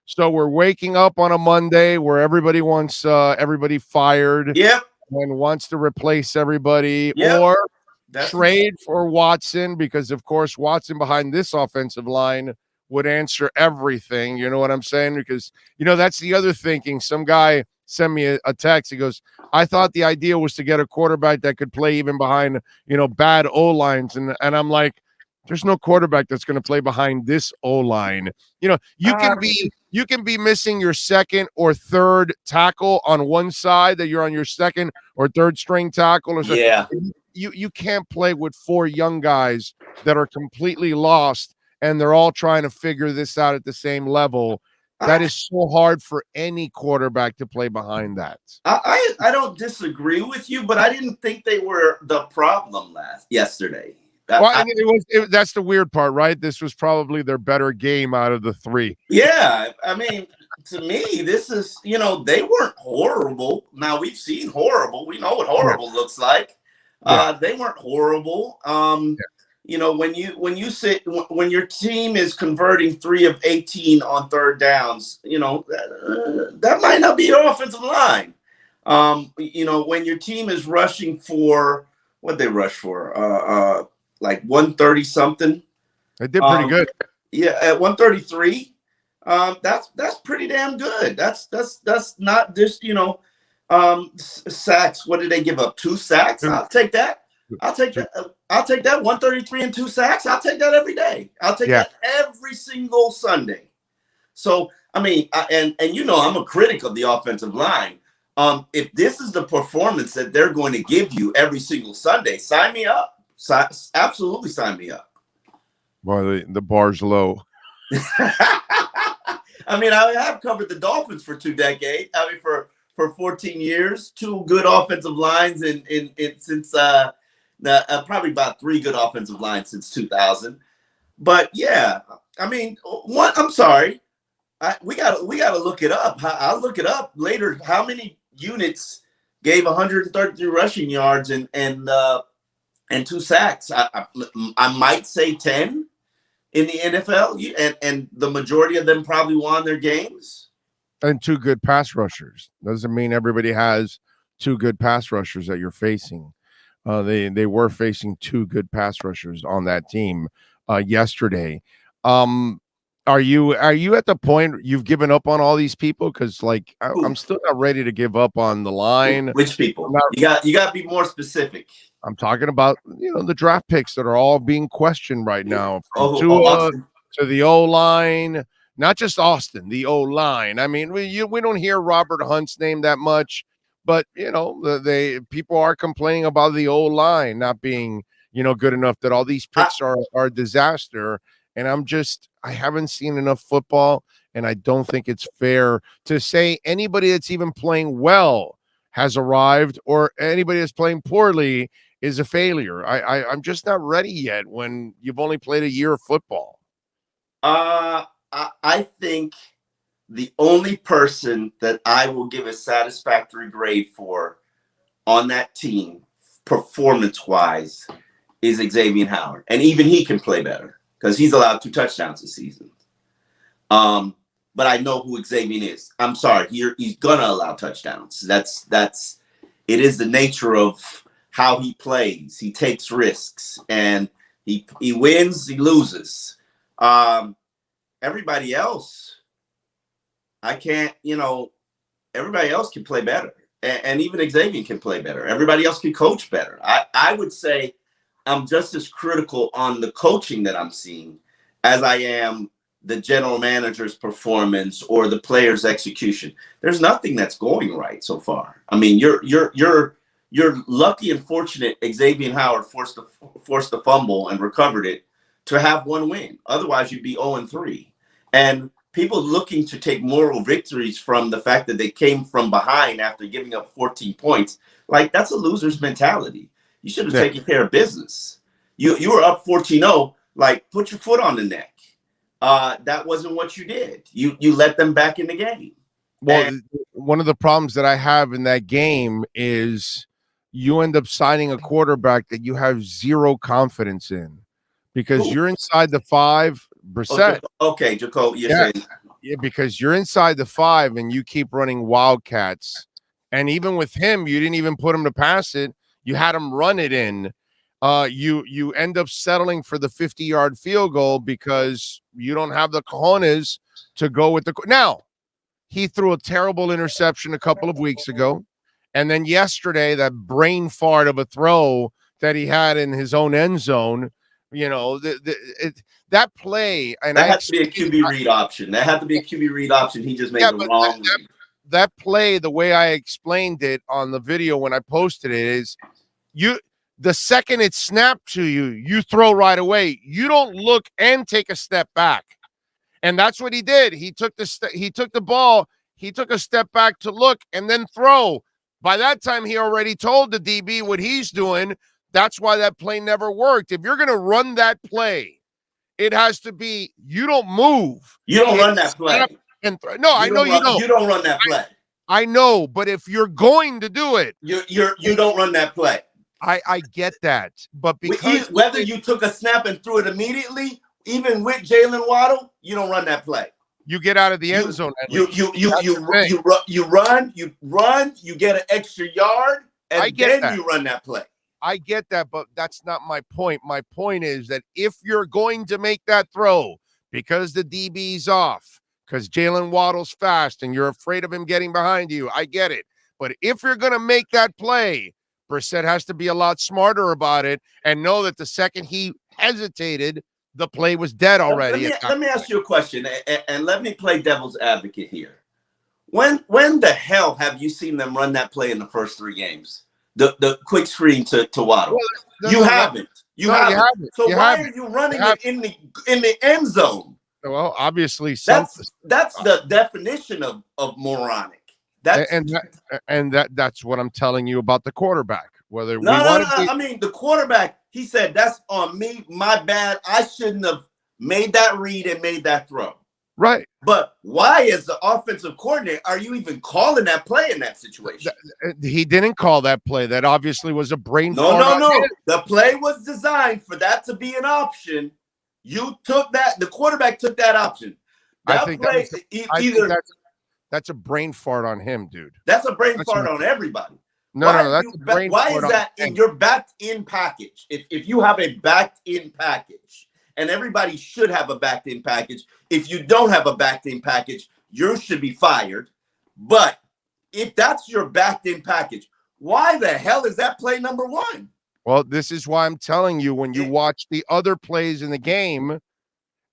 So we're waking up on a Monday where everybody wants everybody fired Yep. and wants to replace everybody, Yep. or That's trade for Watson, because of course Watson behind this offensive line would answer everything. You know what I'm saying? Because that's the other thinking. Some guy sent me a text. He goes, I thought the idea was to get a quarterback that could play even behind bad O lines, and I'm like, there's no quarterback that's going to play behind this O line. You can be missing your second or third tackle on one side, that you're on your second or third string tackle, or something. yeah. You can't play with four young guys that are completely lost and they're all trying to figure this out at the same level. That is so hard for any quarterback to play behind that. I don't disagree with you, but I didn't think they were the problem yesterday. Well, I mean, that's the weird part, right? This was probably their better game out of the three. Yeah, I mean, to me, this is they weren't horrible. Now we've seen horrible. We know what horrible looks like. They weren't horrible. When your team is converting 3 of 18 on third downs, that might not be your offensive line. When your team is rushing for what they rush for, like 130 something. They did pretty good. Yeah, at 133. That's pretty damn good. That's not just sacks. What did they give up? 2 sacks? I'll take that. I'll take that. 133 and 2 sacks. I'll take that every day. I'll take that every single Sunday. So I mean, and I'm a critic of the offensive line. If this is the performance that they're going to give you every single Sunday, sign me up. Absolutely sign me up. Well, the bar's low. I mean, I have covered the Dolphins for 2 decades. I mean, for 14 years, 2 good offensive lines since probably about 3 good offensive lines since 2000. But yeah, I mean, I'm sorry, we got to look it up. I'll look it up later. How many units gave 133 rushing yards and 2 sacks? I might say 10 in the NFL, and the majority of them probably won their games. And 2 good pass rushers doesn't mean everybody has 2 good pass rushers that you're facing. They were facing 2 good pass rushers on that team yesterday. Are you at the point you've given up on all these people? Because I'm still not ready to give up on the line. Which people? You got to be more specific. I'm talking about the draft picks that are all being questioned right now, from Tua to the O line, not just Austin, the O line. I mean, we don't hear Robert Hunt's name that much, but people are complaining about the O line not being good enough, that all these picks are a disaster. And I haven't seen enough football, and I don't think it's fair to say anybody that's even playing well has arrived, or anybody that's playing poorly is a failure. I'm just not ready yet when you've only played a year of football. I think the only person that I will give a satisfactory grade for on that team, performance-wise, is Xavier Howard. And even he can play better because he's allowed 2 touchdowns this season. But I know who Xavier is. I'm sorry, he's gonna allow touchdowns. It is the nature of how he plays. He takes risks, and he wins, he loses. Everybody else, I can't, everybody else can play better. And even Xavier can play better. Everybody else can coach better. I would say I'm just as critical on the coaching that I'm seeing as I am the general manager's performance or the player's execution. There's nothing that's going right so far. I mean, you're lucky and fortunate Xavier Howard forced the fumble and recovered it to have 1 win. Otherwise, you'd be 0-3. And people looking to take moral victories from the fact that they came from behind after giving up 14 points, that's a loser's mentality. You should have taken care of business. You were up 14-0, put your foot on the neck. That wasn't what you did. You let them back in the game. Well, one of the problems that I have in that game is you end up signing a quarterback that you have 0 confidence in, because you're inside the 5%. Okay, Jacob, you're saying Yeah, because you're inside the 5 and you keep running wildcats. And even with him, you didn't even put him to pass it. You had him run it in. You end up settling for the 50-yard field goal because you don't have the cojones to go with the now. He threw a terrible interception a couple of weeks ago. And then yesterday, that brain fart of a throw that he had in his own end zone, that play. And that had to be a QB read option. That had to be a QB read option. He just made the wrong read. That play, the way I explained it on the video when I posted it, is the second it's snapped to you, you throw right away. You don't look and take a step back. And that's what he did. He took the ball, he took a step back to look and then throw. By that time, he already told the DB what he's doing. That's why that play never worked. If you're going to run that play, it has to be you don't move. You don't run that play. No, I know you don't. You don't run that play. I know, but if you're going to do it, you don't run that play. I get that, but because whether you took a snap and threw it immediately, even with Jalen Waddle, you don't run that play. You get out of the end zone. You run, you get an extra yard, and then you run that play. I get that, but that's not my point. My point is that if you're going to make that throw because the DB's off, because Jalen Waddle's fast and you're afraid of him getting behind you, I get it. But if you're going to make that play, Brissett has to be a lot smarter about it and know that the second he hesitated, the play was dead already. Let me ask you a question, and let me play devil's advocate here. When the hell have you seen them run that play in the first 3 games? The quick screen to Waddle. Well, you haven't. You haven't. So why are you running it in the end zone? Well, obviously, that's the definition of moronic. That's what I'm telling you about the quarterback. I mean, the quarterback. He said, "That's on me. My bad. I shouldn't have made that read and made that throw." Right. But why, as the offensive coordinator, are you even calling that play in that situation? He didn't call that play. That obviously was a brain fart. No. The play was designed for that to be an option. You took that. The quarterback took that option. I think that's a brain fart on him, dude. That's a brain fart on everybody. No, that's a brain fart. Why is that in your backed-in package? If you have a backed-in package, and everybody should have a backed-in package. If you don't have a backed-in package, you should be fired. But if that's your backed-in package, why the hell is that play number 1? Well, this is why I'm telling you, when you watch the other plays in the game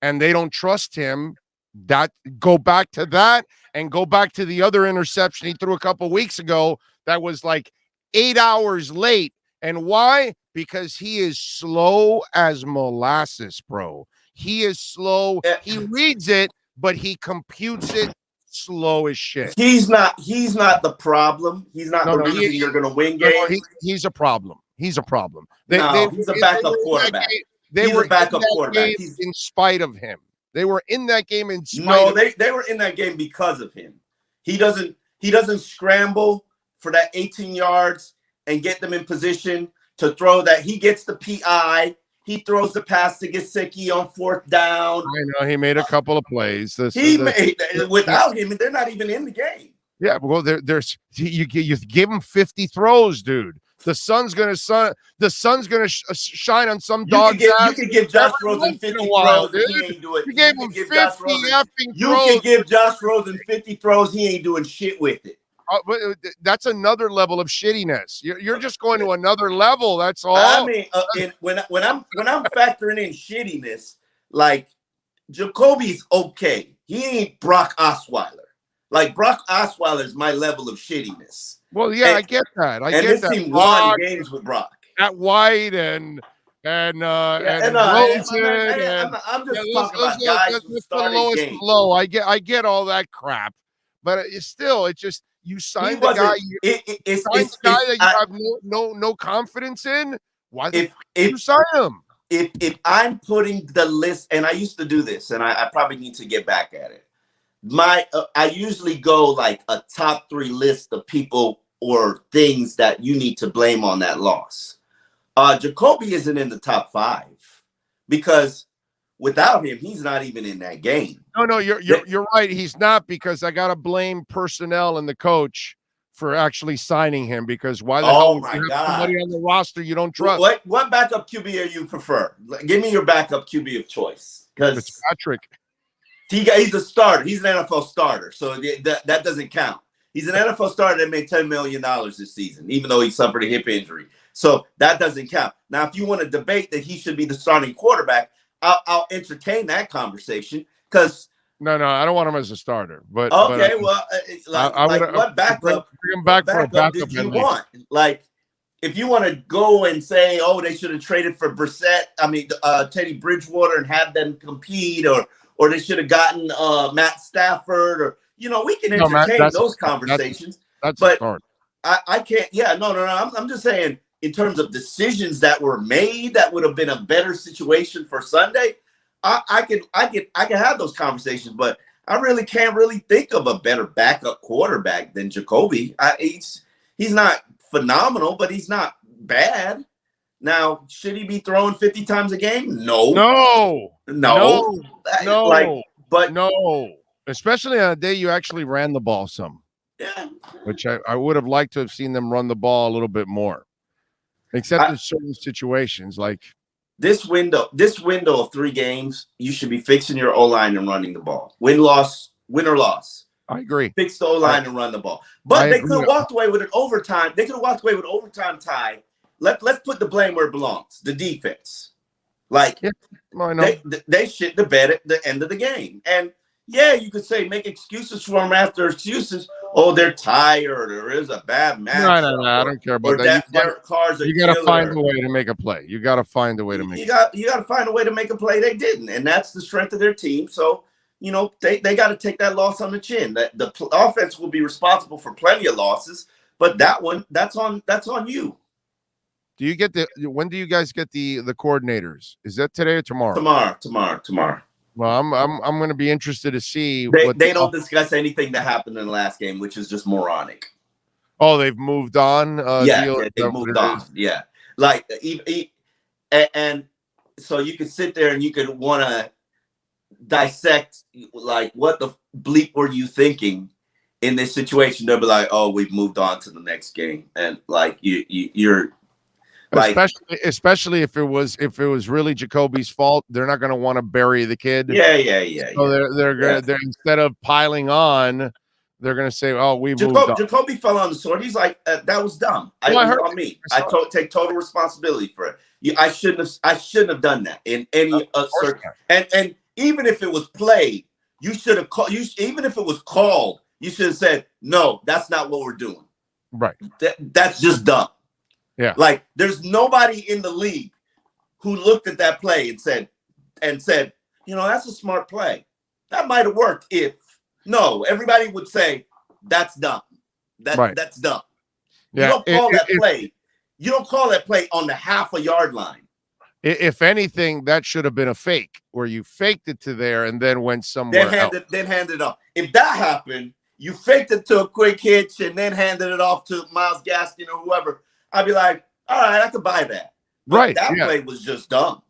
and they don't trust him, that go back to that and go back to the other interception he threw a couple weeks ago that was like 8 hours late. And why? Because he is slow as molasses, bro. He is slow. He reads it, but he computes it slow as shit. He's not the problem. He's not the reason you're going to win games. He's a problem. He's a problem. He's a backup quarterback. They were a backup quarterback. In spite of him. They were in that game in spite of him. They were in that game because of him. He doesn't scramble for that 18 yards and get them in position to throw that. He gets the PI. He throws the pass to Gesicki on 4th down. I know he made a couple of plays. Without him, they're not even in the game. Yeah, well, there's you give him 50 throws, dude. The sun's gonna shine on some dog's ass. You can give Josh Rosen 50 throws. He ain't doing. You gave him 50 effing throws. You can give Josh Rosen 50 throws. He ain't doing shit with it. That's another level of shittiness. You're just going to another level. That's all. I mean, when I'm factoring in shittiness, like Jacoby's okay. He ain't Brock Osweiler. Like Brock Osweiler is my level of shittiness. Well, yeah, I get that. I get this that. Team won games with Brock. At White and Rosen. I'm just talking about guys who started games. Low. I get all that crap, but it's just. You signed the guy. It's a guy that you have no confidence in. Why the fuck did you sign him? If I'm putting the list, and I used to do this, and I probably need to get back at it. I usually go like a top 3 list of people or things that you need to blame on that loss. Jacoby isn't in the top 5 because without him, he's not even in that game. No, you're right. He's not, because I got to blame personnel and the coach for actually signing him, because why the hell would you have somebody on the roster you don't trust? What backup QB are you prefer? Give me your backup QB of choice. Because Patrick. He's a starter. He's an NFL starter, so that doesn't count. He's an NFL starter that made $10 million this season, even though he suffered a hip injury. So that doesn't count. Now, if you want to debate that he should be the starting quarterback, I'll entertain that conversation. Because no, I don't want him as a starter. But okay, what backup? Bring him back for a backup did you want? Like, if you want to go and say, oh, they should have traded for Teddy Bridgewater and have them compete, or they should have gotten Matt Stafford, or we can entertain those conversations. But I can't. Yeah, no. I'm just saying, in terms of decisions that were made, that would have been a better situation for Sunday. I could have those conversations, but I really can't think of a better backup quarterback than Jacoby. He's not phenomenal, but he's not bad. Now, should he be throwing 50 times a game? No. Especially on a day you actually ran the ball some. Yeah. Which I would have liked to have seen them run the ball a little bit more. Except in certain situations, like this window of 3 games, you should be fixing your O-line and running the ball. Win or loss. I agree. Fix the O-line and run the ball. But they could have walked away with an overtime. They could have walked away with an overtime tie. Let's put the blame where it belongs. The defense. Like, they shit the bed at the end of the game. And yeah, you could say make excuses for them after excuses. Oh, they're tired, or there's a bad match. No, I don't care about that. You got to find a way to make a play. You got to find a way to make. You got to find a way to make a play. They didn't, and that's the strength of their team. So they got to take that loss on the chin. That the offense will be responsible for plenty of losses, but that's on you. When do you guys get the coordinators? Is that today or tomorrow? Tomorrow. Well, I'm going to be interested to see. They don't discuss anything that happened in the last game, which is just moronic. Oh, they've moved on. They moved on. Yeah, like and so you could sit there and you could want to dissect, like, what the bleep were you thinking in this situation? They'll be like, oh, we've moved on to the next game, and like you're. Like, especially if it was really Jacoby's fault, they're not going to want to bury the kid. Yeah. So they're instead of piling on, they're going to say, "Oh, we moved on." Jacoby fell on the sword. He's like, "That was dumb. It was on me. I take total responsibility for it. I shouldn't have done that in any and even if it was played, you should have called. Even if it was called, you should have said, "No, that's not what we're doing." Right. That's just dumb. Yeah. Like, there's nobody in the league who looked at that play and said, that's a smart play. That might have worked everybody would say that's dumb. That's dumb. Yeah. You don't call that play. You don't call that play on the half a yard line. If anything, that should have been a fake, where you faked it to there and then went somewhere else. Then handed it off. If that happened, you faked it to a quick hitch and then handed it off to Myles Gaskin or whoever, I'd be like, all right, I could buy that. But right. That play was just dumb.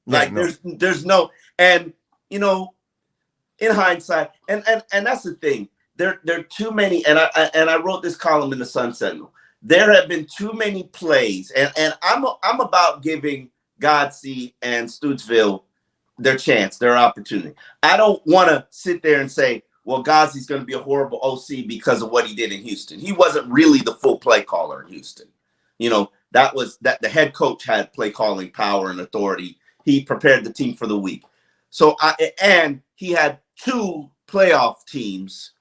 Like, there's no, and in hindsight, and that's the thing. There are too many, and I wrote this column in the Sun Sentinel. There have been too many plays, and I'm about giving Godsey and Stuttsville their chance, their opportunity. I don't want to sit there and say, well, Godsey's going to be a horrible OC because of what he did in Houston. He wasn't really the full play caller in Houston. That the head coach had play calling power and authority. He prepared the team for the week. So and he had 2 playoff teams,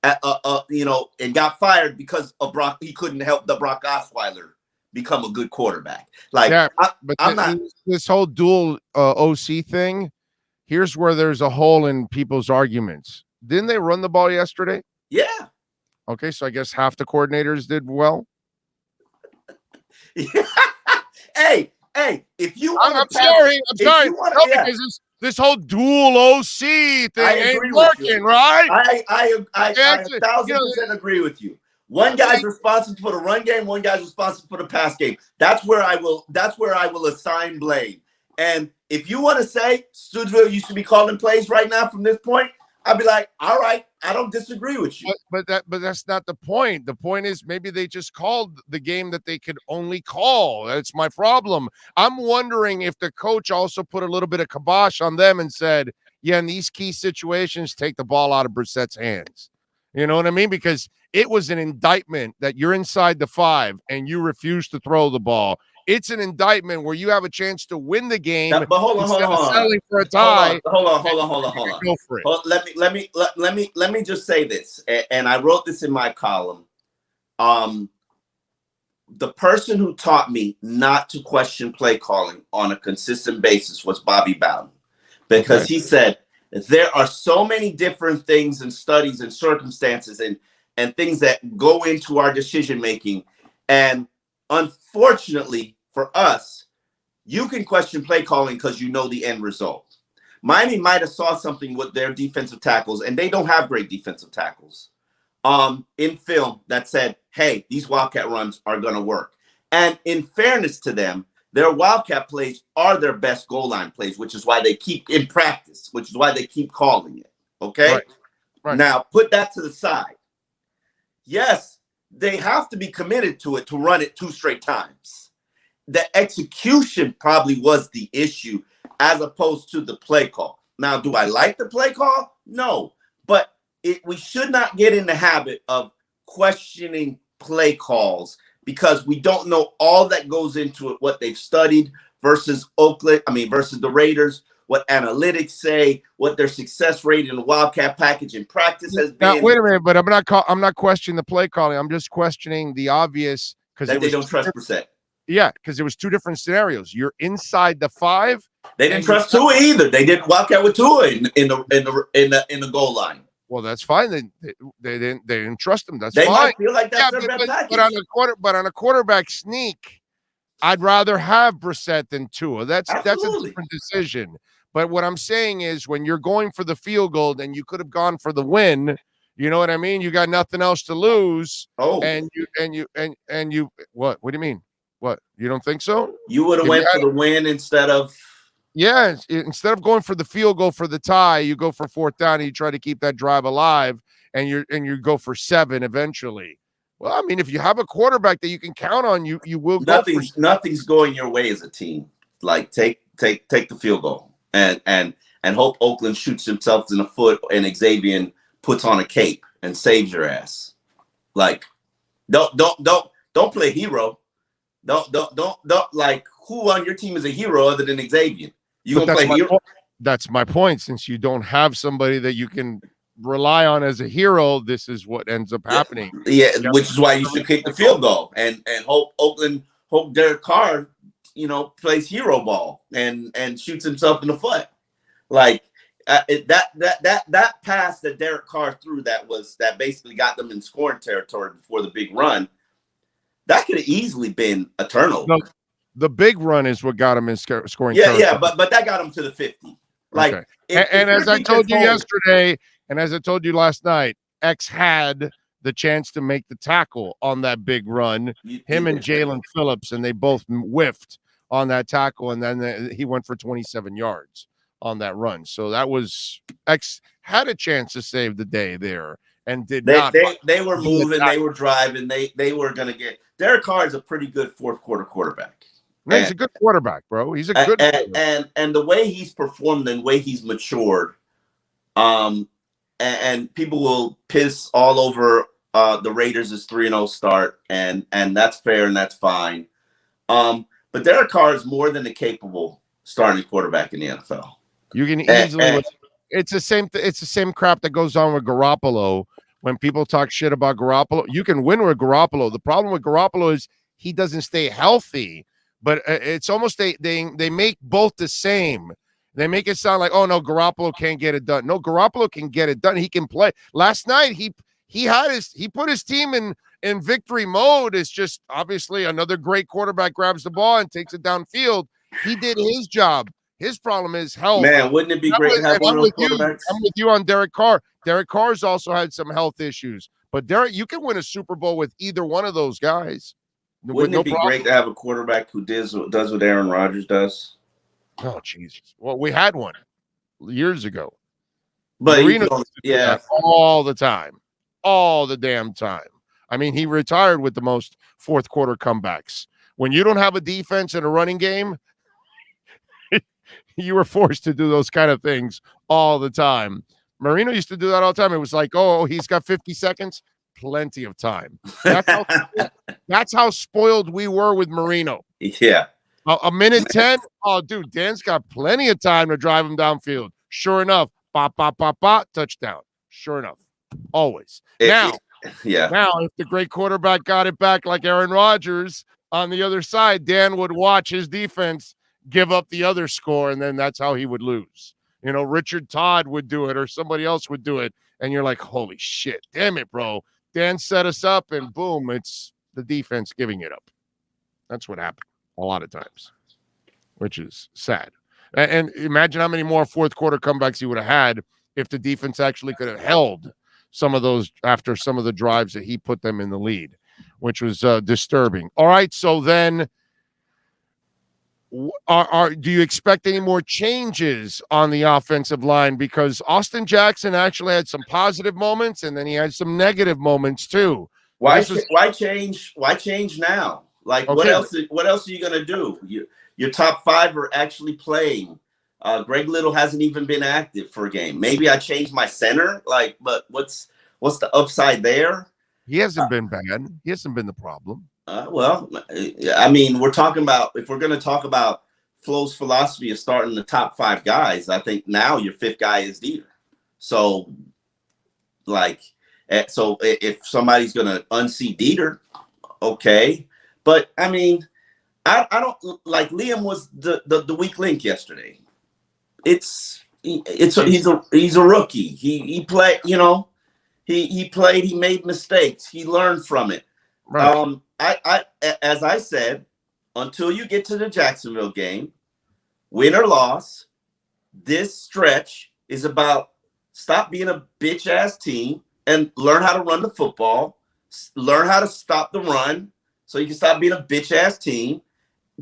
and got fired because of Brock. He couldn't help the Brock Osweiler become a good quarterback. Like, yeah, I'm not this whole dual OC thing. Here's where there's a hole in people's arguments. Didn't they run the ball yesterday? Yeah. Okay, so I guess half the coordinators did well. Hey, if you want I'm sorry. Because this whole dual OC thing ain't working, right? I 1,000% agree with you. One guy's responsible for the run game, one guy's responsible for the pass game. That's where I will assign blame. And if you want to say Stoogsville, you should be calling plays right now from this point, I'd be like, all right, I don't disagree with you. But that's not the point. The point is maybe they just called the game that they could only call. That's my problem. I'm wondering if the coach also put a little bit of kibosh on them and said, yeah, in these key situations, take the ball out of Brissett's hands. You know what I mean? Because it was an indictment that you're inside the 5 and you refuse to throw the ball. It's an indictment where you have a chance to win the game But hold on, instead hold of on, settling for a tie. hold on. Go for it. Let me just say this, and I wrote this in my column. The person who taught me not to question play calling on a consistent basis was Bobby Bowden, because he said there are so many different things and studies and circumstances and things that go into our decision making, and unfortunately for us, you can question play calling because you know the end result. Miami might have saw something with their defensive tackles, and they don't have great defensive tackles, in film that said, hey, these Wildcat runs are going to work. And in fairness to them, their Wildcat plays are their best goal line plays, which is why they keep in practice, which is why they keep calling it. Okay? Right. Now, put that to the side. Yes, they have to be committed to it to run it 2 straight times. The execution probably was the issue as opposed to the play call. Now, do I like the play call? No, but we should not get in the habit of questioning play calls because we don't know all that goes into it, what they've studied versus versus the Raiders, what analytics say, what their success rate in the Wildcat package in practice has been. Now, wait a minute, but I'm not questioning the play calling. I'm just questioning the obvious because they don't trust Brissett. Yeah, because there was 2 different scenarios. You're inside the 5. They didn't trust Tua either. They didn't walk out with Tua in the goal line. Well, that's fine. They didn't trust him. That's they fine. They might feel like that's their best package. But on a quarterback sneak, I'd rather have Brissett than Tua. That's a different decision. But what I'm saying is when you're going for the field goal and you could have gone for the win, you know what I mean? You got nothing else to lose. Oh, and you what? What do you mean? What? You don't think so? You would have went for the win instead of. Yeah, instead of going for the field goal for the tie, you go for 4th down and you try to keep that drive alive, and you go for 7 eventually. Well, I mean, if you have a quarterback that you can count on, you will. Nothing's going your way as a team. Like take the field goal and hope Oakland shoots themselves in the foot and Xavier puts on a cape and saves your ass. Like don't play hero. Don't like who on your team is a hero other than Xavier? You gonna play hero? That's my point. Since you don't have somebody that you can rely on as a hero, this is what ends up happening. Yeah, which is why you should kick the field goal and hope Derek Carr, plays hero ball and shoots himself in the foot. Like that pass that Derek Carr threw that basically got them in scoring territory before the big run. That could have easily been a turnover. No, the big run is what got him in scoring. Yeah, but that got him to the 50. Like, okay. And as I told you yesterday, and as I told you last night, X had the chance to make the tackle on that big run. Him and Jalen Phillips, and they both whiffed on that tackle, and then he went for 27 yards on that run. So that was X had a chance to save the day there. And not. They were moving, they were driving, they were going to get. Derek Carr is a pretty good 4th quarter quarterback. No, he's a good quarterback, bro. He's a good and the way he's performed and the way he's matured, and people will piss all over the Raiders' 3-0 start, and that's fair and that's fine. But Derek Carr is more than a capable starting quarterback in the NFL. You can easily. It's the same crap that goes on with Garoppolo. When people talk shit about Garoppolo, you can win with Garoppolo. The problem with Garoppolo is he doesn't stay healthy. But it's almost they make both the same. They make it sound like, oh no, Garoppolo can't get it done. No, Garoppolo can get it done. He can play. Last night he put his team in victory mode. It's just obviously another great quarterback grabs the ball and takes it downfield. He did his job. His problem is health. Man, wouldn't it be great to have one of those quarterbacks? I'm with you on Derek Carr. Derek Carr's also had some health issues. But Derek, you can win a Super Bowl with either one of those guys. Wouldn't it be great to have a quarterback who does what Aaron Rodgers does? Oh, Jesus. Well, we had one years ago. But Marino used to do yeah. that all the time, all the damn time. I mean, he retired with the most fourth quarter comebacks. When you don't have a defense and a running game, you were forced to do those kind of things all the time. Marino used to do that all the time. It was like, oh, he's got 50 seconds, plenty of time. That's how spoiled we were with Marino. Yeah. A minute 10. Oh, dude, Dan's got plenty of time to drive him downfield. Sure enough, bop, bop, bop, bop, touchdown. Sure enough, always. Now, if the great quarterback got it back like Aaron Rodgers on the other side, Dan would watch his defense give up the other score, and then that's how he would lose. You know, Richard Todd would do it or somebody else would do it, and you're like, holy shit, damn it, bro. Dan set us up, and boom, it's the defense giving it up. That's what happened a lot of times, which is sad. And imagine how many more fourth quarter comebacks he would have had if the defense actually could have held some of those after some of the drives that he put them in the lead, which was disturbing. All right, so then do you expect any more changes on the offensive line? Because Austin Jackson actually had some positive moments, and then he had some negative moments too. Why change? Why change now? Like, okay, what else are you gonna do? Your top five are actually playing. Greg Little hasn't even been active for a game. Maybe I changed my center. Like, but what's the upside there? He hasn't been bad. He hasn't been the problem. Well, I mean, we're talking about, if we're going to talk about Flo's philosophy of starting the top five guys, I think now your fifth guy is Dieter. So, like, so if somebody's going to unseat Dieter, okay. But I mean, I don't like Liam was the weak link yesterday. He's a rookie. He played, you know, he played, he made mistakes. He learned from it. Right. As I said, until you get to the Jacksonville game, win or loss, this stretch is about stop being a bitch ass team and learn how to run the football, learn how to stop the run so you can stop being a bitch ass team,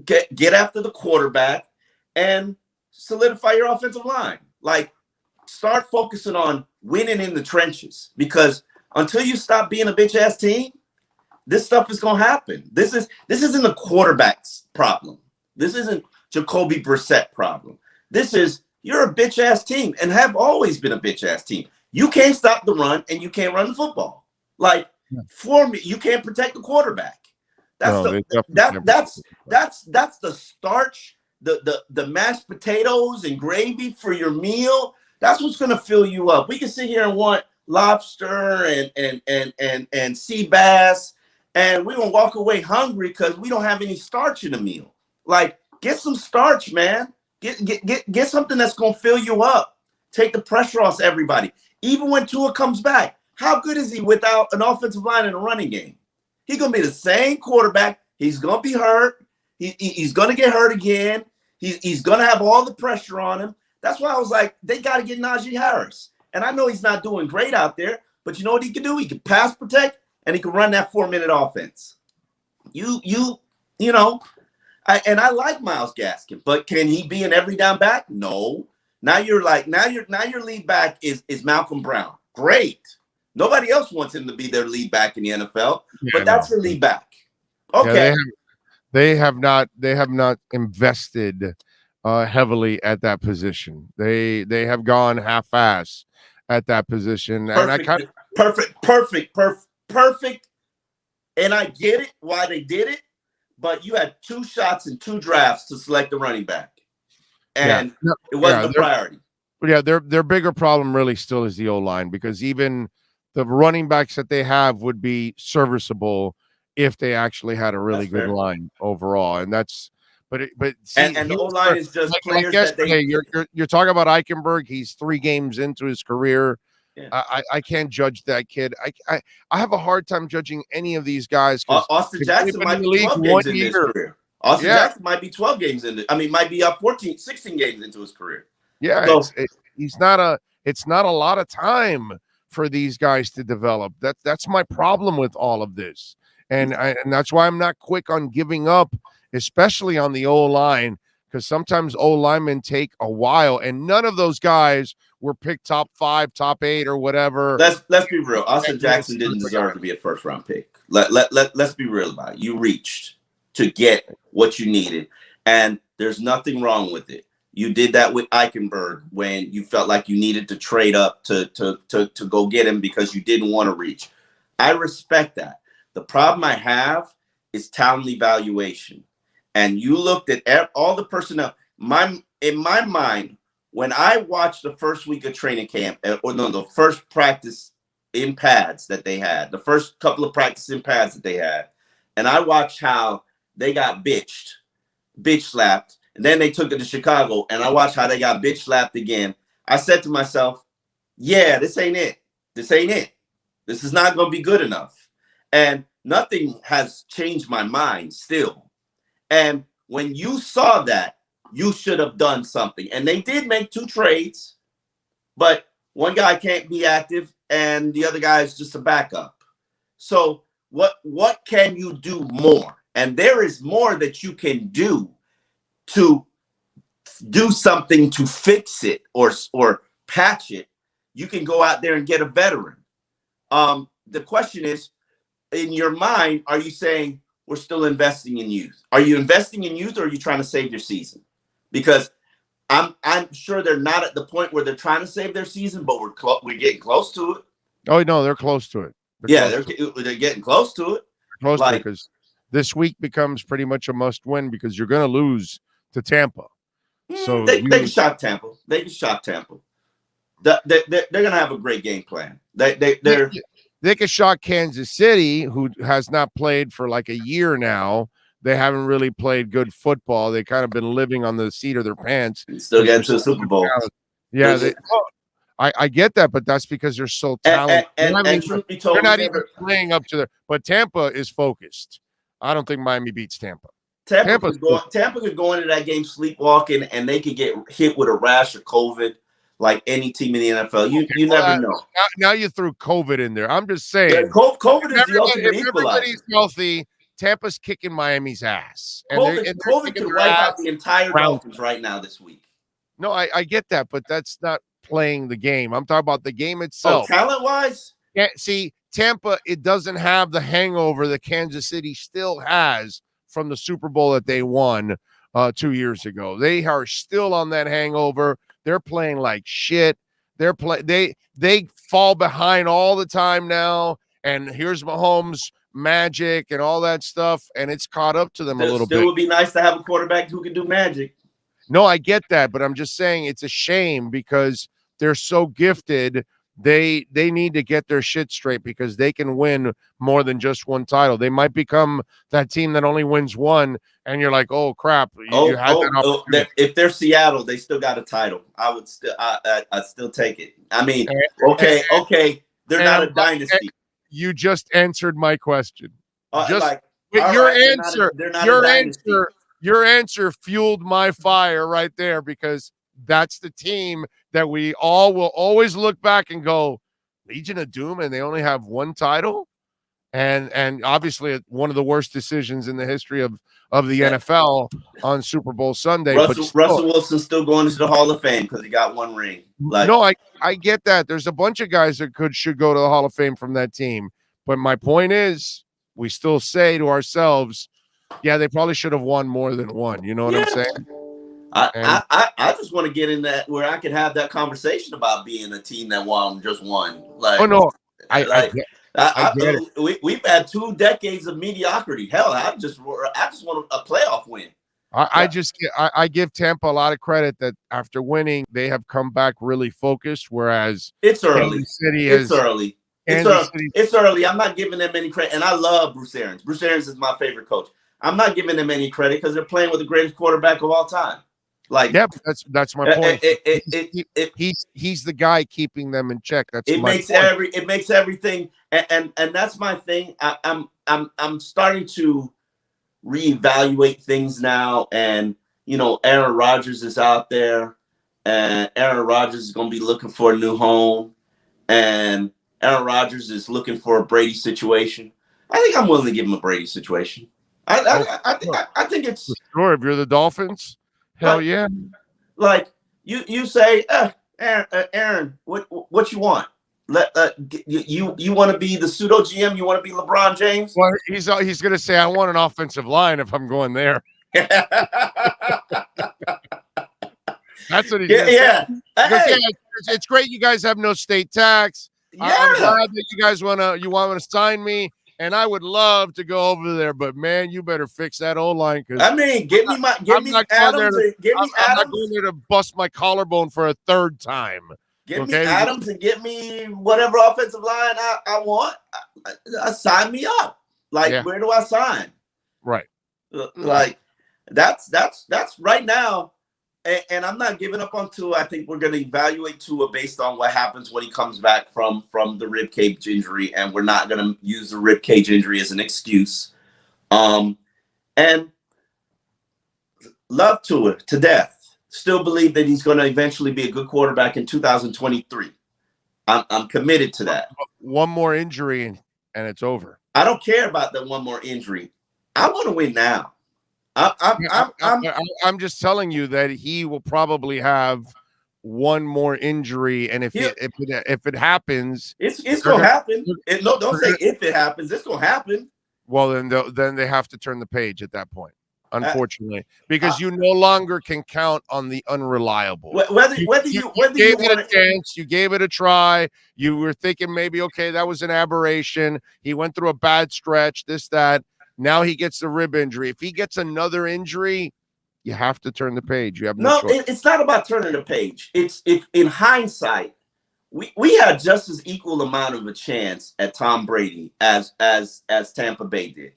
get after the quarterback and solidify your offensive line. Like, start focusing on winning in the trenches, because until you stop being a bitch ass team, this stuff is going to happen. This isn't the quarterback's problem. This isn't Jacoby Brissett problem. This is, you're a bitch ass team and have always been a bitch ass team. You can't stop the run and you can't run the football. Like, for me, you can't protect the quarterback. That's that's the starch, the mashed potatoes and gravy for your meal. That's what's going to fill you up. We can sit here and want lobster and sea bass, and we're going to walk away hungry because we don't have any starch in the meal. Like, get some starch, man. Get something that's going to fill you up. Take the pressure off everybody. Even when Tua comes back, how good is he without an offensive line and a running game? He's going to be the same quarterback. He's going to be hurt. He's going to get hurt again. He's going to have all the pressure on him. That's why I was like, they got to get Najee Harris. And I know he's not doing great out there, but you know what he can do? He can pass protect, and he can run that 4-minute offense. You know, I like Myles Gaskin, but can he be an every down back? No. Now your lead back is Malcolm Brown. Great. Nobody else wants him to be their lead back in the NFL, but that's your lead back. Okay. Yeah, they have not invested heavily at that position. They have gone half-ass at that position. Perfect, and perfect. And I get it why they did it, but you had 2 shots in 2 drafts to select the running back, and it wasn't a priority. Yeah, their bigger problem really still is the O-line, because even the running backs that they have would be serviceable if they actually had a really good line overall, and that's. But see, and the O-line is just players that they. You're talking about Eichenberg. He's 3 games into his career. Yeah. I can't judge that kid. I have a hard time judging any of these guys. Austin Jackson might be 12 games into his career. Austin Jackson might be 12 games into. I mean, might be 16 games into his career. Yeah, so, it's not a lot of time for these guys to develop. That's my problem with all of this, and that's why I'm not quick on giving up, especially on the O-line, because sometimes O linemen take a while, and none of those guys were picked top 5, top 8, or whatever. Let's be real. Austin Jackson didn't deserve to be a first round pick. Let's be real about it. You reached to get what you needed, and there's nothing wrong with it. You did that with Eichenberg when you felt like you needed to trade up to go get him because you didn't want to reach. I respect that. The problem I have is talent evaluation. And you looked at all the personnel. In my mind, when I watched the first week of training camp, the first practice in pads that they had, the first couple of practice in pads that they had, and I watched how they got bitch slapped, and then they took it to Chicago, and I watched how they got bitch slapped again. I said to myself, yeah, this ain't it. This ain't it. This is not going to be good enough. And nothing has changed my mind still. And when you saw that, you should have done something. And they did make 2 trades, but one guy can't be active and the other guy is just a backup. So what can you do more? And there is more that you can do to do something to fix it or patch it. You can go out there and get a veteran. The question is, in your mind, are you saying we're still investing in youth? Are you investing in youth, or are you trying to save your season? Because I'm sure they're not at the point where they're trying to save their season, but we're getting close to it. Oh no, they're close to it. They're getting close to it. Close to it, because this week becomes pretty much a must-win because you're going to lose to Tampa. So they can shock Tampa. They can shock Tampa. They're going to have a great game plan. They could shock Kansas City, who has not played for like a year now. They haven't really played good football. They kind of been living on the seat of their pants. Still getting to the Super Bowl. Yeah, I get that, but that's because they're so talented. And truth be told, they're not even playing up to their. But Tampa is focused. I don't think Miami beats Tampa. Tampa could go into that game sleepwalking, and they could get hit with a rash of COVID like any team in the NFL. You never know. Now you threw COVID in there. I'm just saying. Yeah, COVID is the ultimate equalizer. Everybody's healthy. Tampa's kicking Miami's ass. COVID could wipe out the entire Dolphins right now this week. No, I get that, but that's not playing the game. I'm talking about the game itself. Oh, talent-wise? Yeah, see, Tampa, it doesn't have the hangover that Kansas City still has from the Super Bowl that they won 2 years ago. They are still on that hangover. They're playing like shit. They fall behind all the time now. And here's Mahomes' magic and all that stuff, and it's caught up to them a little bit. It would be nice to have a quarterback who can do magic. No, I get that, but I'm just saying it's a shame because they're so gifted. They need to get their shit straight because they can win more than just one title. They might become that team that only wins one, and you're like, oh crap! You had that opportunity. If they're Seattle, they still got a title. I'd still take it. I mean, okay, they're not a dynasty. You just answered my question. Your answer fueled my fire right there, because that's the team that we all will always look back and go, Legion of Doom, and they only have one title, and obviously one of the worst decisions in the history of the NFL on Super Bowl Sunday. Russell Wilson's still going into the Hall of Fame because he got one ring. No, I get that. There's a bunch of guys that should go to the Hall of Fame from that team, but my point is, we still say to ourselves, yeah, they probably should have won more than one. You know what I'm saying? I just want to get in that where I can have that conversation about being a team that just won. Like, oh no, we've had 2 decades of mediocrity. Hell, I just want a playoff win. I give Tampa a lot of credit that after winning, they have come back really focused. Whereas it's early. It's early. I'm not giving them any credit, and I love Bruce Arians. Bruce Arians is my favorite coach. I'm not giving them any credit because they're playing with the greatest quarterback of all time. Like, yeah, that's my point. He's the guy keeping them in check. It makes everything, and that's my thing. I'm starting to reevaluate things now, and Aaron Rodgers is out there, and Aaron Rodgers is going to be looking for a new home, and Aaron Rodgers is looking for a Brady situation. I think I'm willing to give him a Brady situation. I think it's sure. If you're the Dolphins, Hell Like, yeah. like you say, Aaron, what you want? You want to be the pseudo GM? You want to be LeBron James? Well, he's going to say, I want an offensive line if I'm going there. That's what he's going to say. Yeah. Because, Hey, it's great you guys have no state tax. yeah. I'm glad that you guys want to sign me, and I would love to go over there. But man, you better fix that O line because I mean, give me Adams and give me I'm not Adams. going there to bust my collarbone for a third time. Give me Adams and give me whatever offensive line I want. Sign me up. Like, where do I sign? Right. Like, that's right now. And I'm not giving up on Tua. I think we're going to evaluate Tua based on what happens when he comes back from the rib cage injury, and we're not going to use the rib cage injury as an excuse. And love Tua to death. Still believe that he's going to eventually be a good quarterback in 2023. I'm committed to that. One more injury and it's over. I don't care about that one more injury. I want to win now. I'm just telling you that he will probably have one more injury, and if it happens, it's gonna happen. Don't say if it happens. It's gonna happen. Well, then they have to turn the page at that point, unfortunately, because you no longer can count on the unreliable. Whether you gave it a chance, you gave it a try. You were thinking maybe, okay, that was an aberration. He went through a bad stretch. This, that. Now he gets the rib injury. If he gets another injury, you have to turn the page. You have no choice. It's not about turning the page. It's if in hindsight, we had just as equal amount of a chance at Tom Brady as Tampa Bay did.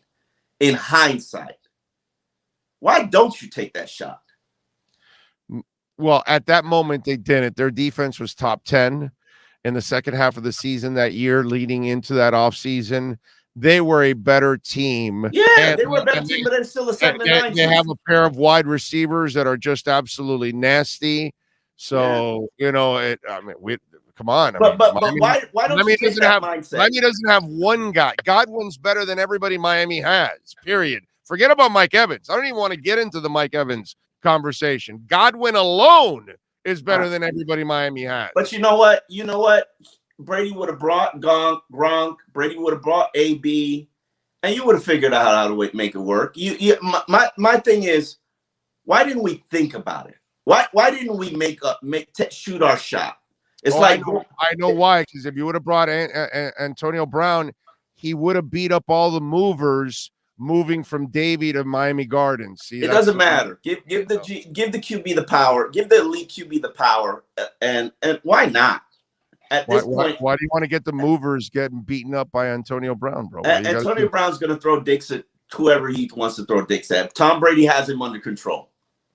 In hindsight, why don't you take that shot? Well, at that moment they didn't. Their defense was top 10 in the second half of the season that year, leading into that offseason. They were a better team. Yeah, they were a better team, but they're still a 7-9. They have a pair of wide receivers that are just absolutely nasty. So, come on. But why don't you take that mindset? Miami doesn't have one guy. Godwin's better than everybody Miami has, period. Forget about Mike Evans. I don't even want to get into the Mike Evans conversation. Godwin alone is better than everybody Miami has. But you know what? Brady would have brought Gronk. Brady would have brought AB, and you would have figured out how to make it work. My thing is, why didn't we think about it? Why didn't we shoot our shot? It's I know why. Because if you would have brought Antonio Brown, he would have beat up all the movers moving from Davie to Miami Gardens. See, it doesn't matter. Give the QB the power. Give the elite QB the power, and why not? At this point, why do you want to get the movers getting beaten up by Antonio Brown, bro? Antonio Brown's going to throw dicks at whoever he wants to throw dicks at. Tom Brady has him under control.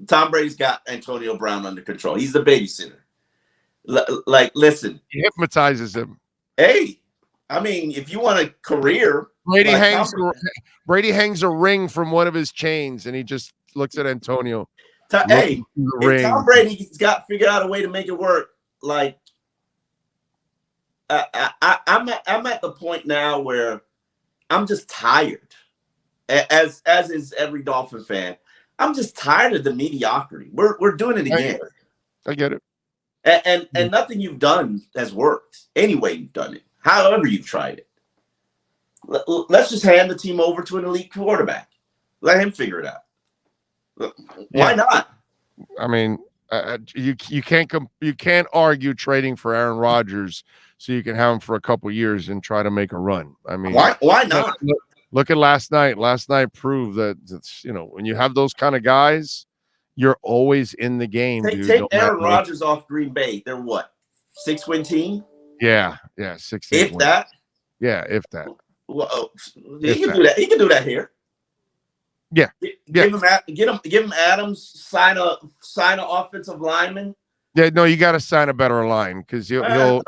Tom Brady's got Antonio Brown under control. He's the babysitter. Listen. He hypnotizes him. Hey, I mean, if you want a career, Brady hangs a ring from one of his chains, and he just looks at Antonio. Tom Brady's got figured out a way to make it work. Like, I'm at the point now where I'm just tired, as is every Dolphin fan. I'm just tired of the mediocrity. We're doing it again. I get it. And nothing you've done has worked. Any way you've done it, however you've tried it. Let's just hand the team over to an elite quarterback. Let him figure it out. Why not? I mean, you can't argue trading for Aaron Rodgers so you can have him for a couple years and try to make a run. I mean, why not? Look at last night. Last night proved that it's, when you have those kind of guys, you're always in the game. Take Aaron Rodgers off Green Bay. They're what, 6-win team? Yeah, 6. If that. Yeah, if that. Well, he can do that. He can do that here. Yeah. Give him Adams. Sign a offensive lineman. Yeah, no, you got to sign a better line because he'll end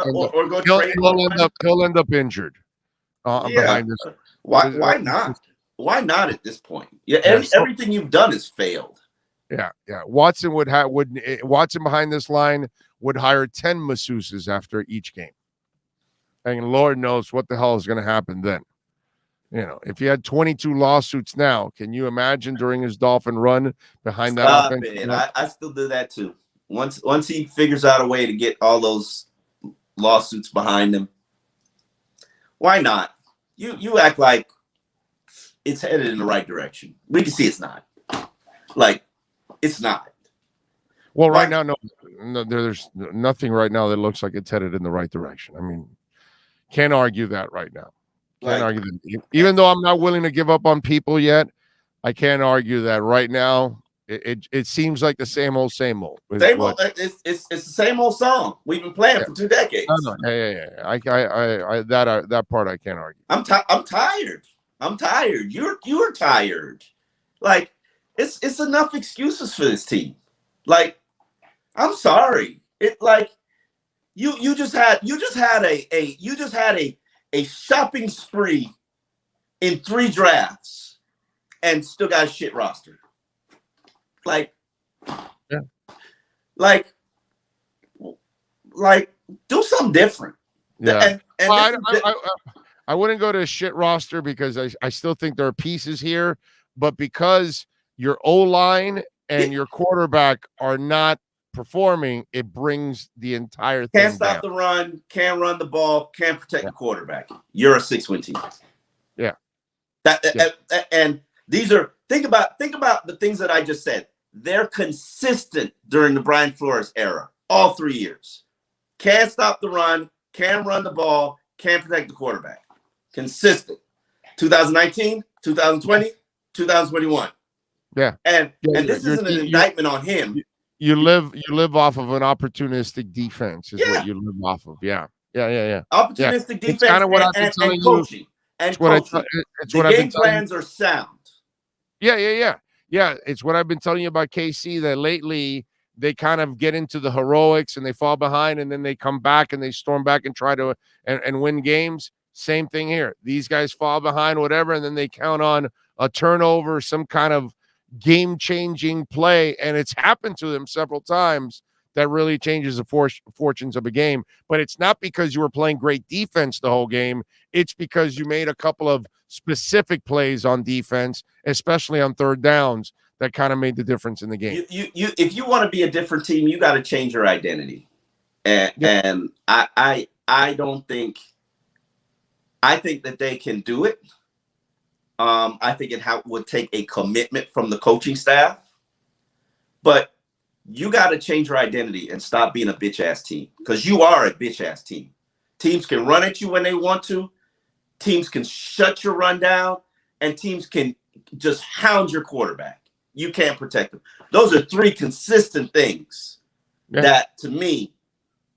up injured. Behind this. Why not? Why not at this point? Yeah, everything you've done has failed. Yeah. Watson Watson behind this line would hire 10 masseuses after each game, and Lord knows what the hell is going to happen then. if you had 22 lawsuits now, can you imagine during his Dolphin run behind that Stop offense? it. I still do that too. Once he figures out a way to get all those lawsuits behind him, why not? You act like it's headed in the right direction. We can see it's not. Like, it's not. Well, right now, no, there's nothing right now that looks like it's headed in the right direction. I mean, can't argue that right now. Can't argue that. Even though I'm not willing to give up on people yet, I can't argue that right now. It seems like the same old, same old. Same old. It's the same old song we've been playing for 2 decades. Yeah. That part I can't argue. I'm tired. I'm tired. You're tired. Like, it's enough excuses for this team. Like, I'm sorry. It like you just had a shopping spree in 3 drafts and still got a shit roster. Like, yeah. Like do something different. Yeah. And I wouldn't go to a shit roster because I still think there are pieces here, but because your O-line and your quarterback are not performing, it brings the entire thing Can't stop down. the run, can't run the ball, can't protect the quarterback. You're a 6-win team. Yeah. And these are think about the things that I just said. They're consistent during the Brian Flores era, all 3 years. Can't stop the run, can't run the ball, can't protect the quarterback. Consistent. 2019, 2020, 2021. Yeah. And this isn't an indictment on him. You live off of an opportunistic defense is what you live off of. Yeah. Opportunistic defense it's kind of what I've been telling you. The game plans are sound. Yeah. It's what I've been telling you about KC, that lately they kind of get into the heroics and they fall behind and then they come back and they storm back and try to and win games. Same thing here. These guys fall behind, whatever, and then they count on a turnover, some kind of game-changing play, and it's happened to them several times that really changes the fortunes of a game. But it's not because you were playing great defense the whole game. It's because you made a couple of specific plays on defense, especially on third downs, that kind of made the difference in the game. If you want to be a different team, you got to change your identity. And I don't think – I think that they can do it. I think it would take a commitment from the coaching staff. But you got to change your identity and stop being a bitch-ass team, because you are a bitch-ass team. Teams can run at you when they want to. Teams can shut your run down, and teams can just hound your quarterback. You can't protect them. Those are 3 consistent things that, to me,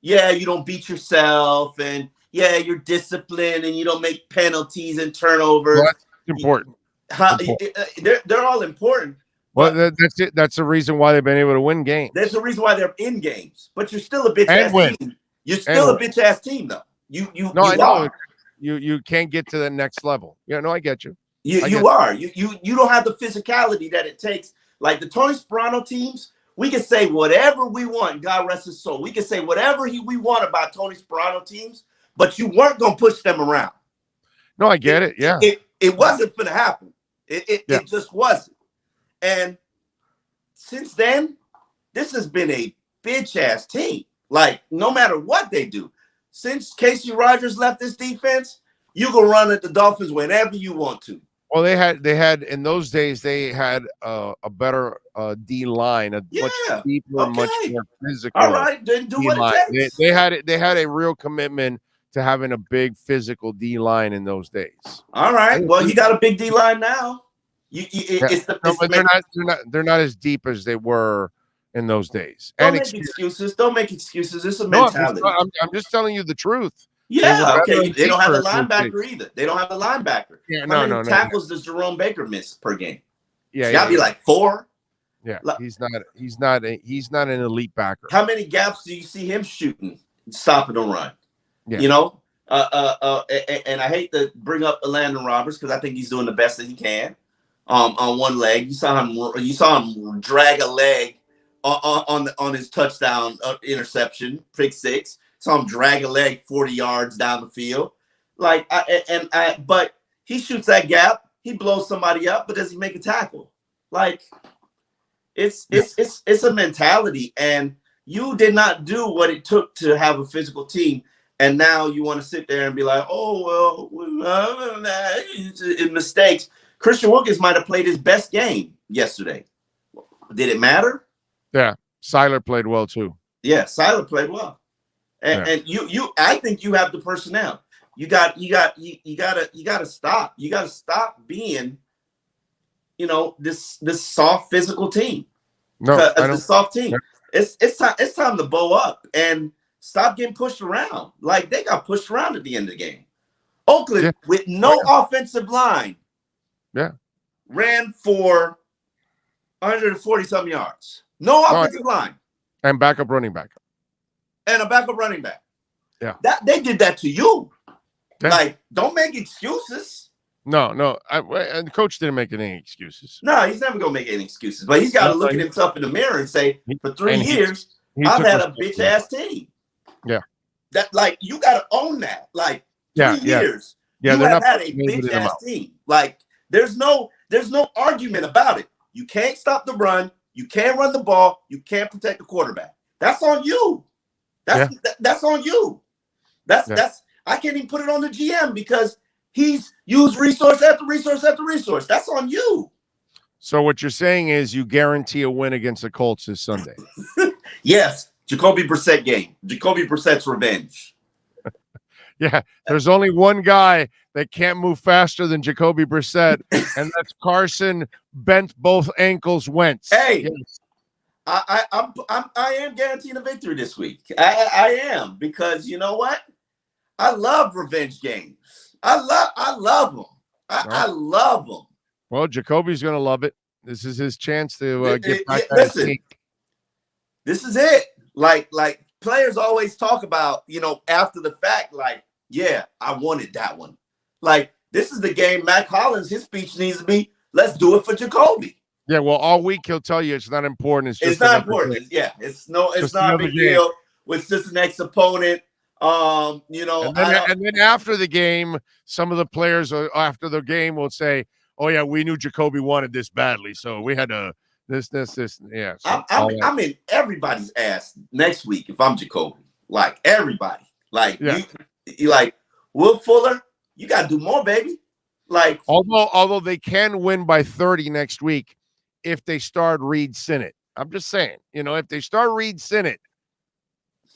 you don't beat yourself, and you're disciplined, and you don't make penalties and turnovers. Well, that's important. They're all important. Well, that's it. That's the reason why they've been able to win games. That's the reason why they're in games. But you're still a bitch-ass team. You're still a bitch-ass team, though. You are. You can't get to the next level. Yeah, no, I get you. You are. You don't have the physicality that it takes. Like the Tony Sparano teams, we can say whatever we want. God rest his soul. We can say whatever we want about Tony Sparano teams, but you weren't going to push them around. No, I get it. Yeah. It wasn't going to happen. It just wasn't. And since then, this has been a bitch-ass team. Like, no matter what they do. Since Casey Rogers left this defense, you can run at the Dolphins whenever you want to. Well, they had in those days, they had a better D line, much deeper, much more physical. All right, then do what it takes. They had a real commitment to having a big physical D line in those days. All right, well, you got a big D line now. They're not as deep as they were in those days. Don't make excuses. Don't make excuses. It's a mentality. I'm just telling you the truth. Yeah, okay. They don't have the linebacker either. They don't have the linebacker. Yeah, How many tackles does Jerome Baker miss per game? Yeah, it's got to be like 4. Yeah, he's not an elite backer. How many gaps do you see him shooting, stopping the run? Yeah. You know, and I hate to bring up Landon Roberts because I think he's doing the best that he can on one leg. You saw him drag a leg on his touchdown interception, pick 6. Saw him drag a leg 40 yards down the field. But He shoots that gap. He blows somebody up, but does he make a tackle? Like, it's a mentality, and you did not do what it took to have a physical team, and now you want to sit there and be like, oh well, in mistakes. Christian Wilkins might have played his best game yesterday. Did it matter? Yeah, Seiler played well too. Yeah, Seiler played well, and you I think you have the personnel. You gotta stop. You gotta stop being, this soft physical team. No, I the soft team. It's time to bow up and stop getting pushed around. Like, they got pushed around at the end of the game. Oakland with no offensive line. Yeah. Ran for 140 something yards. No offensive line. And backup running back. And a backup running back. Yeah. That they did that to you. Yeah. Like, don't make excuses. No. And the coach didn't make any excuses. No, he's never gonna make any excuses. But he's got to look at himself in the mirror and say, for 3 years, I've had a bitch ass team. Yeah. That, like, you got to own that. Like, 3 years. Yeah, you have had a bitch ass team. Like, there's no argument about it. You can't stop the run. You can't run the ball. You can't protect the quarterback. That's on you. That's on you. That's I can't even put it on the GM because he's used resource after resource after resource. That's on you. So what you're saying is you guarantee a win against the Colts this Sunday. Yes, Jacoby Brissett game. Jacoby Brissett's revenge. Yeah, there's only one guy that can't move faster than Jacoby Brissett, and that's Carson bent both ankles Wentz. Hey, yes. I am guaranteeing a victory this week. I am, because you know what? I love revenge games. I love them. I love them. Well, Jacoby's going to love it. This is his chance to get back at his team. This is it. Like players always talk about, after the fact, like, yeah, I wanted that one. Like, this is the game. Mac Hollins, his speech needs to be, let's do it for Jacoby. Yeah, well, all week he'll tell you it's not important. It's not important. It's not a big deal. It's just an ex-opponent. And then after the game, some of the players after the game will say, "Oh yeah, we knew Jacoby wanted this badly, so we had to this." Yeah, so I'm in everybody's ass next week if I'm Jacoby. Like, everybody. Like, you like Will Fuller. You got to do more, baby. Like, although they can win by 30 next week if they start Reed Sinnett. I'm just saying, if they start Reed Sinnett,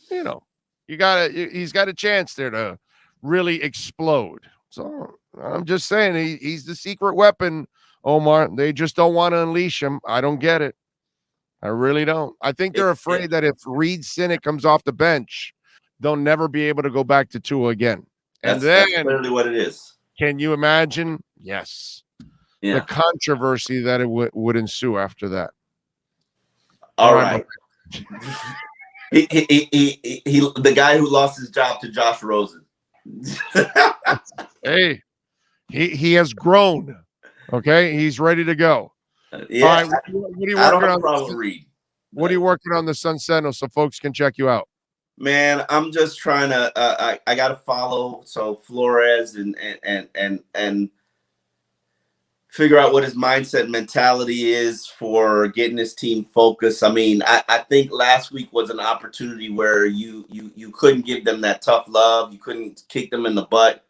he's got a chance there to really explode. So I'm just saying he's the secret weapon, Omar. They just don't want to unleash him. I don't get it. I really don't. I think they're afraid that if Reed Sinnett comes off the bench, they'll never be able to go back to Tua again. And that's clearly what it is. Can you imagine? Yes. Yeah. The controversy that it would ensue after that. All right. He the guy who lost his job to Josh Rosen. Hey, he has grown. Okay, he's ready to go. Yeah. All right, what are you working on? Read. What are you working on the Sun Sentinel so folks can check you out? Man, I'm just trying to. I got to follow Flores and figure out what his mindset and mentality is for getting his team focused. I mean, I think last week was an opportunity where you couldn't give them that tough love. You couldn't kick them in the butt.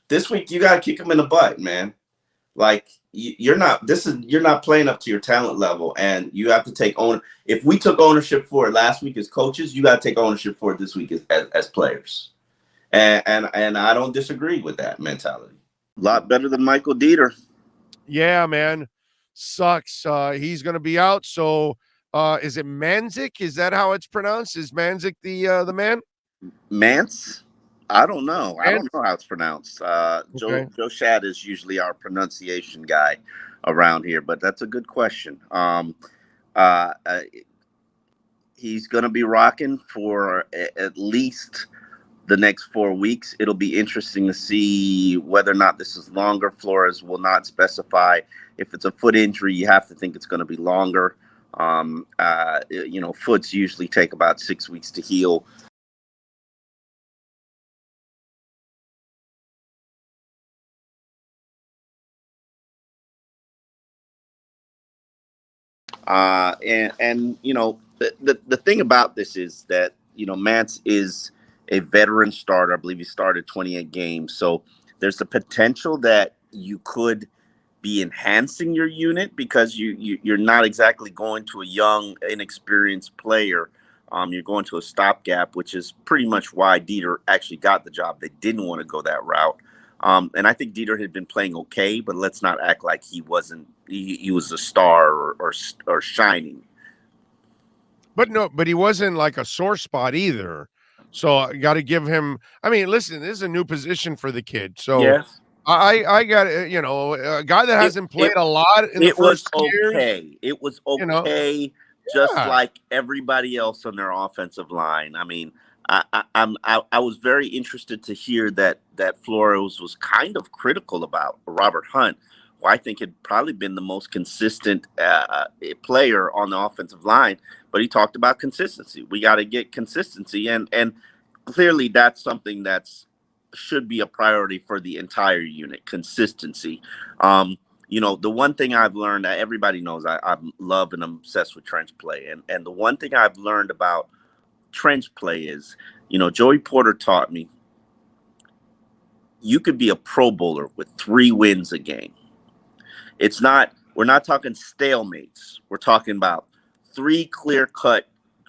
This week, you got to kick them in the butt, man. Like, you're not playing up to your talent level, and you have to take ownership. If we took ownership for it last week as coaches, you got to take ownership for it this week as players. And I don't disagree with that mentality. A lot better than Michael Dieter. Yeah, man. Sucks. He's going to be out. So is it Manzik? Is that how it's pronounced? Is Manzik the man? Mance? I don't know. I don't know how it's pronounced. Joe Shad is usually our pronunciation guy around here, but that's a good question. He's going to be rocking for at least the next 4 weeks. It'll be interesting to see whether or not this is longer. Flores will not specify. If it's a foot injury, you have to think it's going to be longer. Foots usually take about 6 weeks to heal. And the thing about this is that Mance is a veteran starter. I believe he started 28 games, so there's the potential that you could be enhancing your unit because you're not exactly going to a young, inexperienced player. You're going to a stopgap, which is pretty much why Dieter actually got the job. They didn't want to go that route. And I think Dieter had been playing okay, but let's not act like he wasn't. He was a star or shining. But he wasn't like a sore spot either. So I got to give him. I mean, listen, this is a new position for the kid. So Yes, I got a guy that it, hasn't it played a lot in the it was first years. okay. It was You know, okay, just yeah. like everybody else on their offensive line. I mean, I was very interested to hear that Flores was kind of critical about Robert Hunt, who I think had probably been the most consistent player on the offensive line. But he talked about consistency. We got to get consistency, and clearly that's something that's should be a priority for the entire unit. Consistency. The one thing I've learned that everybody knows I love and I'm obsessed with trench play. And the one thing I've learned about trench play is, Joey Porter taught me you could be a Pro Bowler with 3 wins a game. We're not talking stalemates. We're talking about 3 clear-cut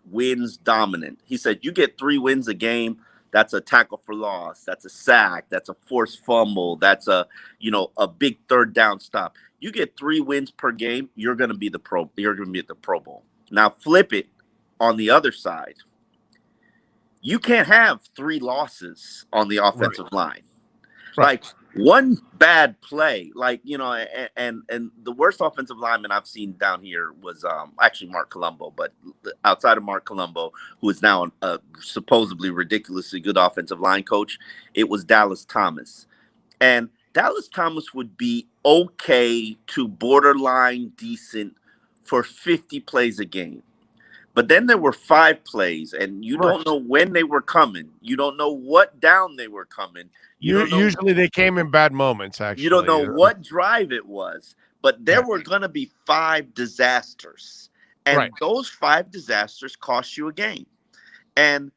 wins dominant. He said, you get 3 wins a game. That's a tackle for loss. That's a sack. That's a forced fumble. That's a big third down stop. You get 3 wins per game. You're going to be You're going to be at the Pro Bowl. Now flip it on the other side. You can't have 3 losses on the offensive line. Right. Like one bad play, and the worst offensive lineman I've seen down here was actually Mark Colombo, but outside of Mark Colombo, who is now a supposedly ridiculously good offensive line coach, it was Dallas Thomas. And Dallas Thomas would be okay to borderline decent for 50 plays a game. But then there were 5 plays, and you don't know when they were coming. You don't know what down they were coming. You don't know. Usually they came in bad moments, actually. You don't know what drive it was. But there were going to be 5 disasters. And those 5 disasters cost you a game. And,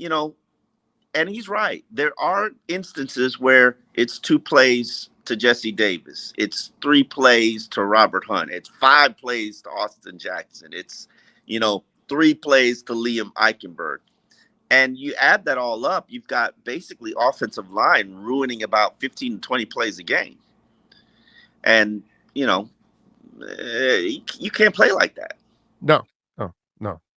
and he's right. There are instances where it's 2 plays to Jesse Davis. It's 3 plays to Robert Hunt. It's 5 plays to Austin Jackson. It's, 3 plays to Liam Eichenberg. And you add that all up, you've got basically offensive line ruining about 15 to 20 plays a game. And, you can't play like that. No.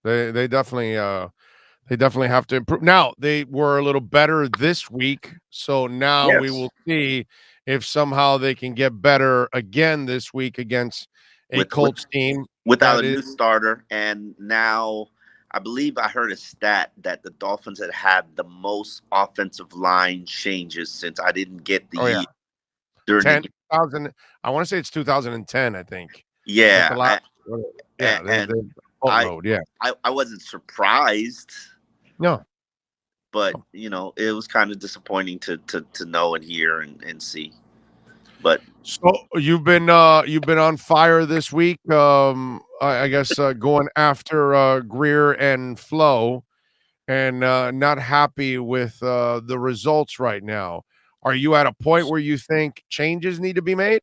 They definitely have to improve. Now, they were a little better this week. So now we will see if somehow they can get better again this week against a Colts team. Without a new starter. And now I believe I heard a stat that the Dolphins had the most offensive line changes since I didn't get the year. During 10,000. I want to say it's 2010, I think. Yeah. I wasn't surprised. No. But, it was kind of disappointing to know and hear and see. But so you've been on fire this week. I guess going after Greer and Flo, and not happy with the results right now. Are you at a point where you think changes need to be made?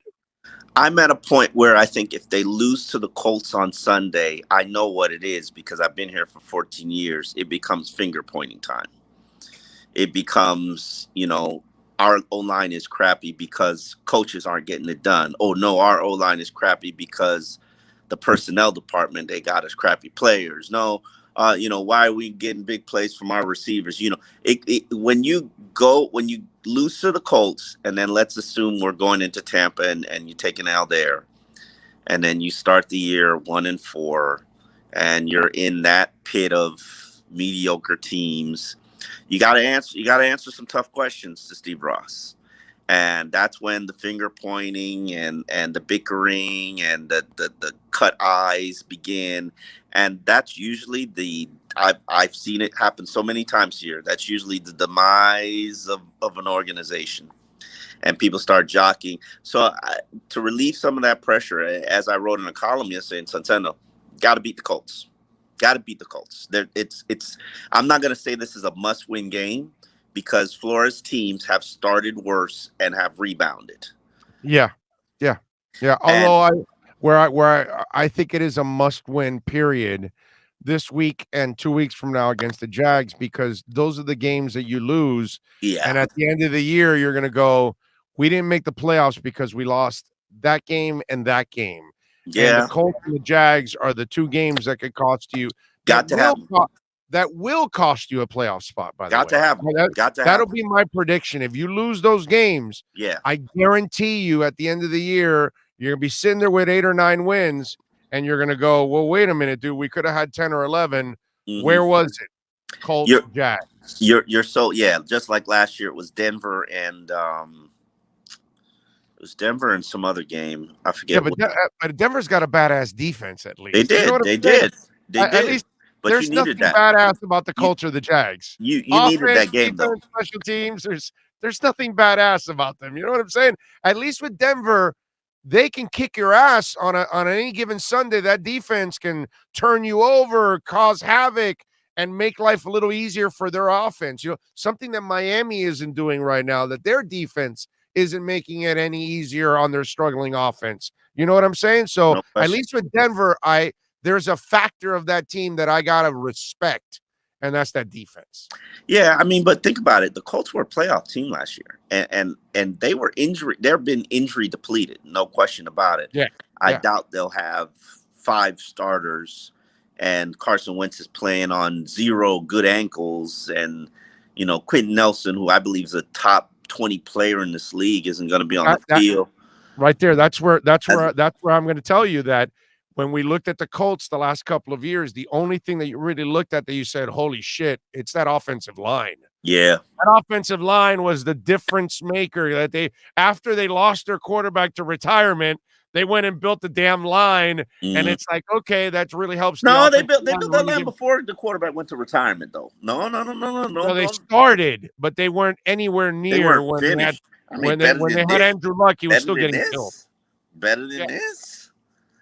I'm at a point where I think if they lose to the Colts on Sunday, I know what it is because I've been here for 14 years. It becomes finger pointing time. It becomes, our O-line is crappy because coaches aren't getting it done. Oh, no, our O-line is crappy because the personnel department, they got us crappy players. No, why are we getting big plays from our receivers? When you lose to the Colts, and then let's assume we're going into Tampa and you take an L there, and then you start the year 1-4, and you're in that pit of mediocre teams. You got to answer some tough questions to Steve Ross. And that's when the finger pointing and the bickering and the cut eyes begin. And that's usually I've seen it happen so many times here. That's usually the demise of an organization. And people start jockeying. So to relieve some of that pressure, as I wrote in a column yesterday in Centeno, Got to beat the Colts. Got to beat the Colts. It's. I'm not going to say this is a must-win game because Flores teams have started worse and have rebounded. Yeah, yeah, yeah. Although I think it is a must-win period this week and 2 weeks from now against the Jags because those are the games that you lose. Yeah. And at the end of the year, you're going to go, we didn't make the playoffs because we lost that game and that game. And the Yeah. Colts and the Jags are the two games that could cost you. Got to have them. That will cost you a playoff spot, by the way. Got to have them. Got to have That'll be my prediction. If you lose those games, yeah, I guarantee you at the end of the year, you're going to be sitting there with 8 or 9 wins, and you're going to go, well, wait a minute, dude. We could have had 10 or 11. Mm-hmm. Where was it? Colts, Jags. You're so, yeah, just like last year, it was Denver and some other game. I forget. Yeah, but Denver's got a badass defense at least. They did. You know they did. At least but there's nothing badass about the culture of the Jags. You Offense, needed that game, though. Special teams, there's nothing badass about them. You know what I'm saying? At least with Denver, they can kick your ass on any given Sunday. That defense can turn you over, cause havoc, and make life a little easier for their offense. You know, something that Miami isn't doing right now, that their defense isn't making it any easier on their struggling offense. You know what I'm saying? So No at least with Denver, there's a factor of that team that I gotta respect, and that's that defense. Yeah, I mean, but think about it. The Colts were a playoff team last year, and they were injury. They've been injury depleted, no question about it. Yeah, I doubt they'll have 5 starters, and Carson Wentz is playing on 0 good ankles, and Quentin Nelson, who I believe is a top 20 player in this league, isn't going to be on the field. Right there, that's where I'm going to tell you that. When we looked at the Colts the last couple of years, the only thing that you really looked at that you said, holy shit, it's that offensive line. Yeah. That offensive line was the difference maker that after they lost their quarterback to retirement, they went and built the damn line. And it's like, okay, that really helps. No, they built that line before the quarterback went to retirement, though. No. So they started, but they weren't anywhere near when finished. When they had Andrew Luck, he was still getting killed. Better than this?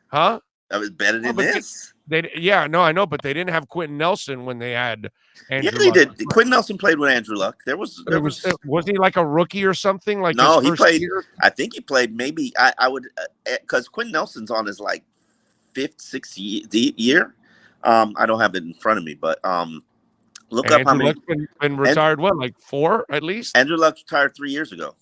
Huh? That was better than this. I know, but they didn't have Quentin Nelson when they had Andrew Luck. Did. Quentin Nelson played with Andrew Luck. Was he like a rookie or something? Like no, his he played. Year? I think he played. Maybe I would because Quentin Nelson's on his like 5th, 6th year. I don't have it in front of me, but look up how many. Luck's been retired. What, like 4 at least? Andrew Luck retired 3 years ago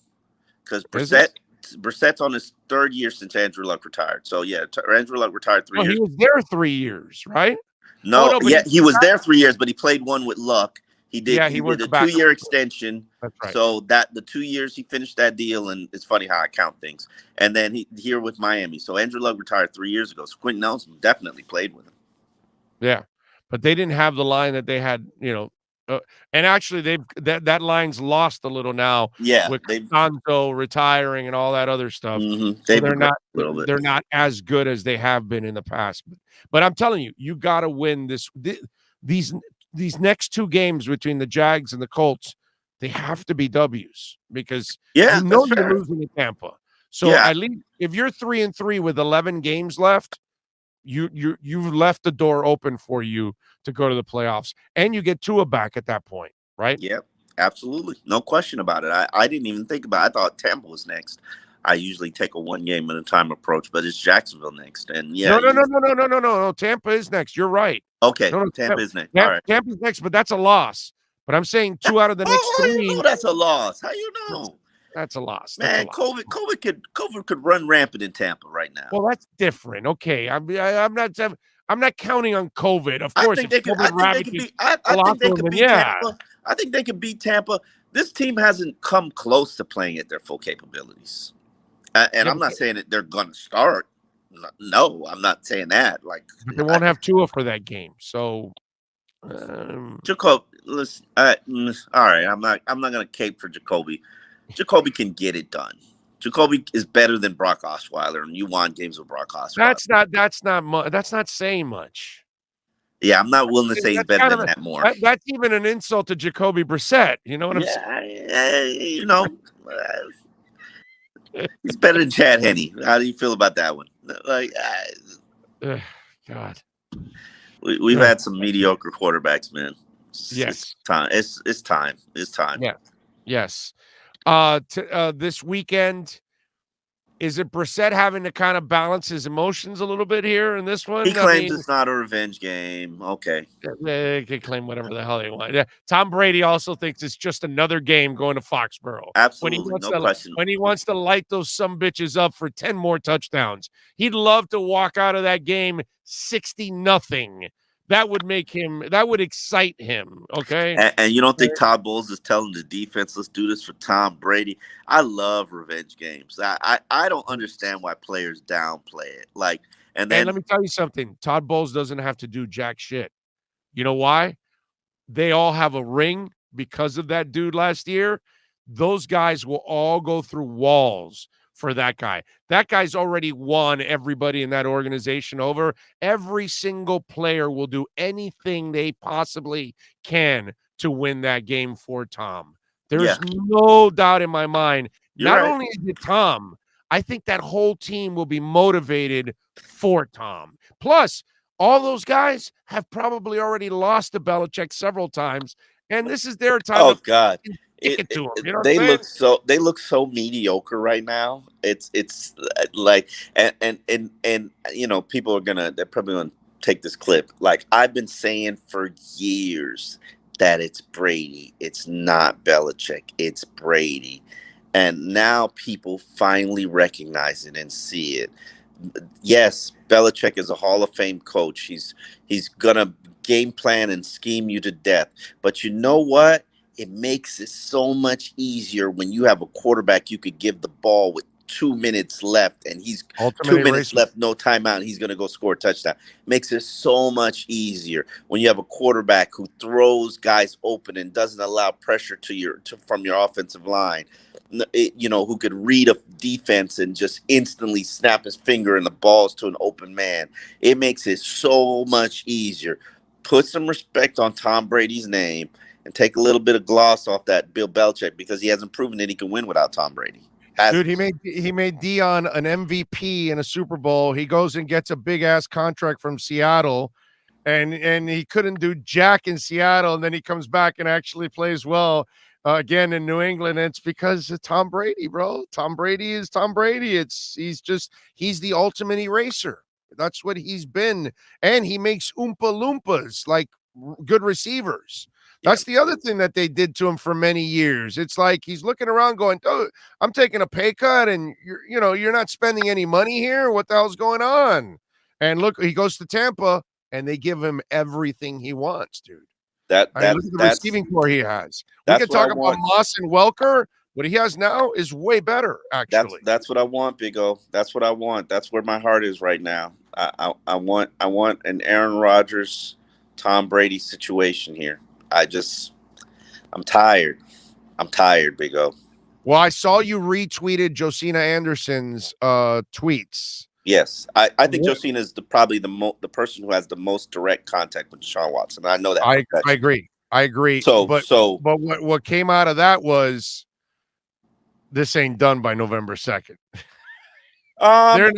because Brissett's on his 3rd year since Andrew Luck retired. So, yeah, Andrew Luck retired 3 years. He was there 3 years, right? No, he was there 3 years, but he played 1 with Luck. He did. Yeah, he did a 2-year extension. That's right. So the 2 years he finished that deal, and it's funny how I count things. And then here with Miami. So Andrew Luck retired 3 years ago. So Quentin Nelson definitely played with him. Yeah, but they didn't have the line that they had, and actually that line's lost a little now. Yeah, with Gonzo retiring and all that other stuff. Mm-hmm. So they're not as good as they have been in the past. But I'm telling you, you got to win these next 2 games between the Jags and the Colts. They have to be W's because you're losing to Tampa. So at least if you're 3-3 with 11 games left, you've left the door open for you to go to the playoffs, and you get Tua back at that point, right? Yep, absolutely, no question about it. I didn't even think about it. I thought Tampa was next. I usually take a 1 game at a time approach, but it's Jacksonville next, and no. Tampa is next. You're right. Okay, Tampa is next. All right, Tampa's next, but that's a loss. But I'm saying 2 out of the next 3. You know that's a loss. How you know? That's a loss. Man, COVID could run rampant in Tampa right now. Well, that's different. Okay, I'm not counting on COVID. Of course, I think they could beat Tampa. This team hasn't come close to playing at their full capabilities, and I'm not saying that they're going to start. No, I'm not saying that. Like they won't have Tua for that game, so. Jacoby, listen. All right, I'm not going to cape for Jacoby. Jacoby can get it done. Jacoby is better than Brock Osweiler, and you won games with Brock Osweiler. That's not saying much. Yeah, I'm not willing to say he's better than that more. That's even an insult to Jacoby Brissett. You know what I'm saying? He's better than Chad Henne. How do you feel about that one? God. We've had some mediocre quarterbacks, man. Yes. It's time. It's time. It's time. Yeah. Yes. This weekend, is it Brissett having to kind of balance his emotions a little bit here in this one? He claims it's not a revenge game. Okay. They can claim whatever the hell they want. Yeah. Tom Brady also thinks it's just another game going to Foxborough. Absolutely, no question. When he wants to light those sumbitches up for 10 more touchdowns, he'd love to walk out of that game 60-0. That would excite him. Okay. And you don't think Todd Bowles is telling the defense, let's do this for Tom Brady? I love revenge games. I don't understand why players downplay it. And let me tell you something. Todd Bowles doesn't have to do jack shit. You know why? They all have a ring because of that dude last year. Those guys will all go through walls for that guy. That guy's already won everybody in that organization over. Every single player will do anything they possibly can to win that game for Tom. There's no doubt in my mind. Not only is it Tom, I think that whole team will be motivated for Tom. Plus, all those guys have probably already lost to Belichick several times, and this is their time. Oh God, it to them. You know they look so mediocre right now. It's like and people they're probably gonna take this clip. Like I've been saying for years that it's Brady. It's not Belichick. It's Brady, and now people finally recognize it and see it. Yes, Belichick is a Hall of Fame coach. He's gonna game plan and scheme you to death. But you know what? It makes it so much easier when you have a quarterback you could give the ball with 2 minutes left, and he's ultimate 2 minutes left, no timeout, and he's gonna go score a touchdown. Makes it so much easier when you have a quarterback who throws guys open and doesn't allow pressure from your offensive line. Who could read a defense and just instantly snap his finger and the balls to an open man. It makes it so much easier. Put some respect on Tom Brady's name and take a little bit of gloss off that Bill Belichick, because he hasn't proven that he can win without Tom Brady. Dude, he made Dion an MVP in a Super Bowl. He goes and gets a big ass contract from Seattle, and he couldn't do jack in Seattle, and then he comes back and actually plays well again in New England. And it's because of Tom Brady, bro. Tom Brady is Tom Brady. He's the ultimate eraser. That's what he's been, and he makes Oompa Loompas like good receivers. That's the other thing that they did to him for many years. It's like he's looking around going, "Oh, I'm taking a pay cut, and you're not spending any money here. What the hell's going on?" And look, he goes to Tampa, and they give him everything he wants, dude. Look at the receiving core he has. We could talk about Moss and Welker. What he has now is way better, actually. That's what I want, Big O. That's what I want. That's where my heart is right now. I want an Aaron Rodgers, Tom Brady situation here. I'm tired. I'm tired, Big O. Well, I saw you retweeted Josina Anderson's tweets. Yes, I think Josina is probably the person who has the most direct contact with Deshaun Watson. I know that. I agree. So what came out of that was this ain't done by November 2nd. They're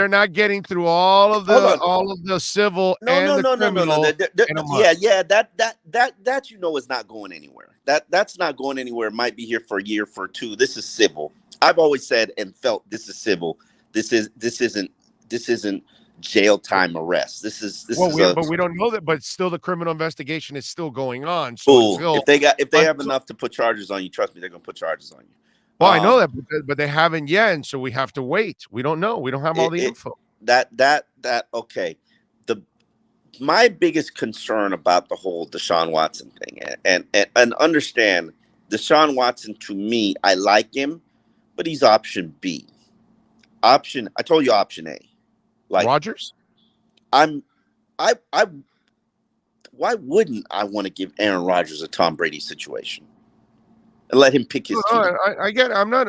not getting through all of the civil and the criminal. That is not going anywhere. That's not going anywhere. It might be here for a year, for two. This is civil. I've always said and felt this is civil. This isn't jail time arrest. But we don't know that. But still, the criminal investigation is still going on. So if they have enough to put charges on you, trust me, they're gonna put charges on you. Well, I know that, but they haven't yet, and so we have to wait. We don't know. We don't have all the info. Okay. My biggest concern about the whole Deshaun Watson thing, and understand, Deshaun Watson, to me, I like him, but he's option B. I told you option A. Like Rodgers? Why wouldn't I want to give Aaron Rodgers a Tom Brady situation? and let him pick No, his team. I get it. I'm not.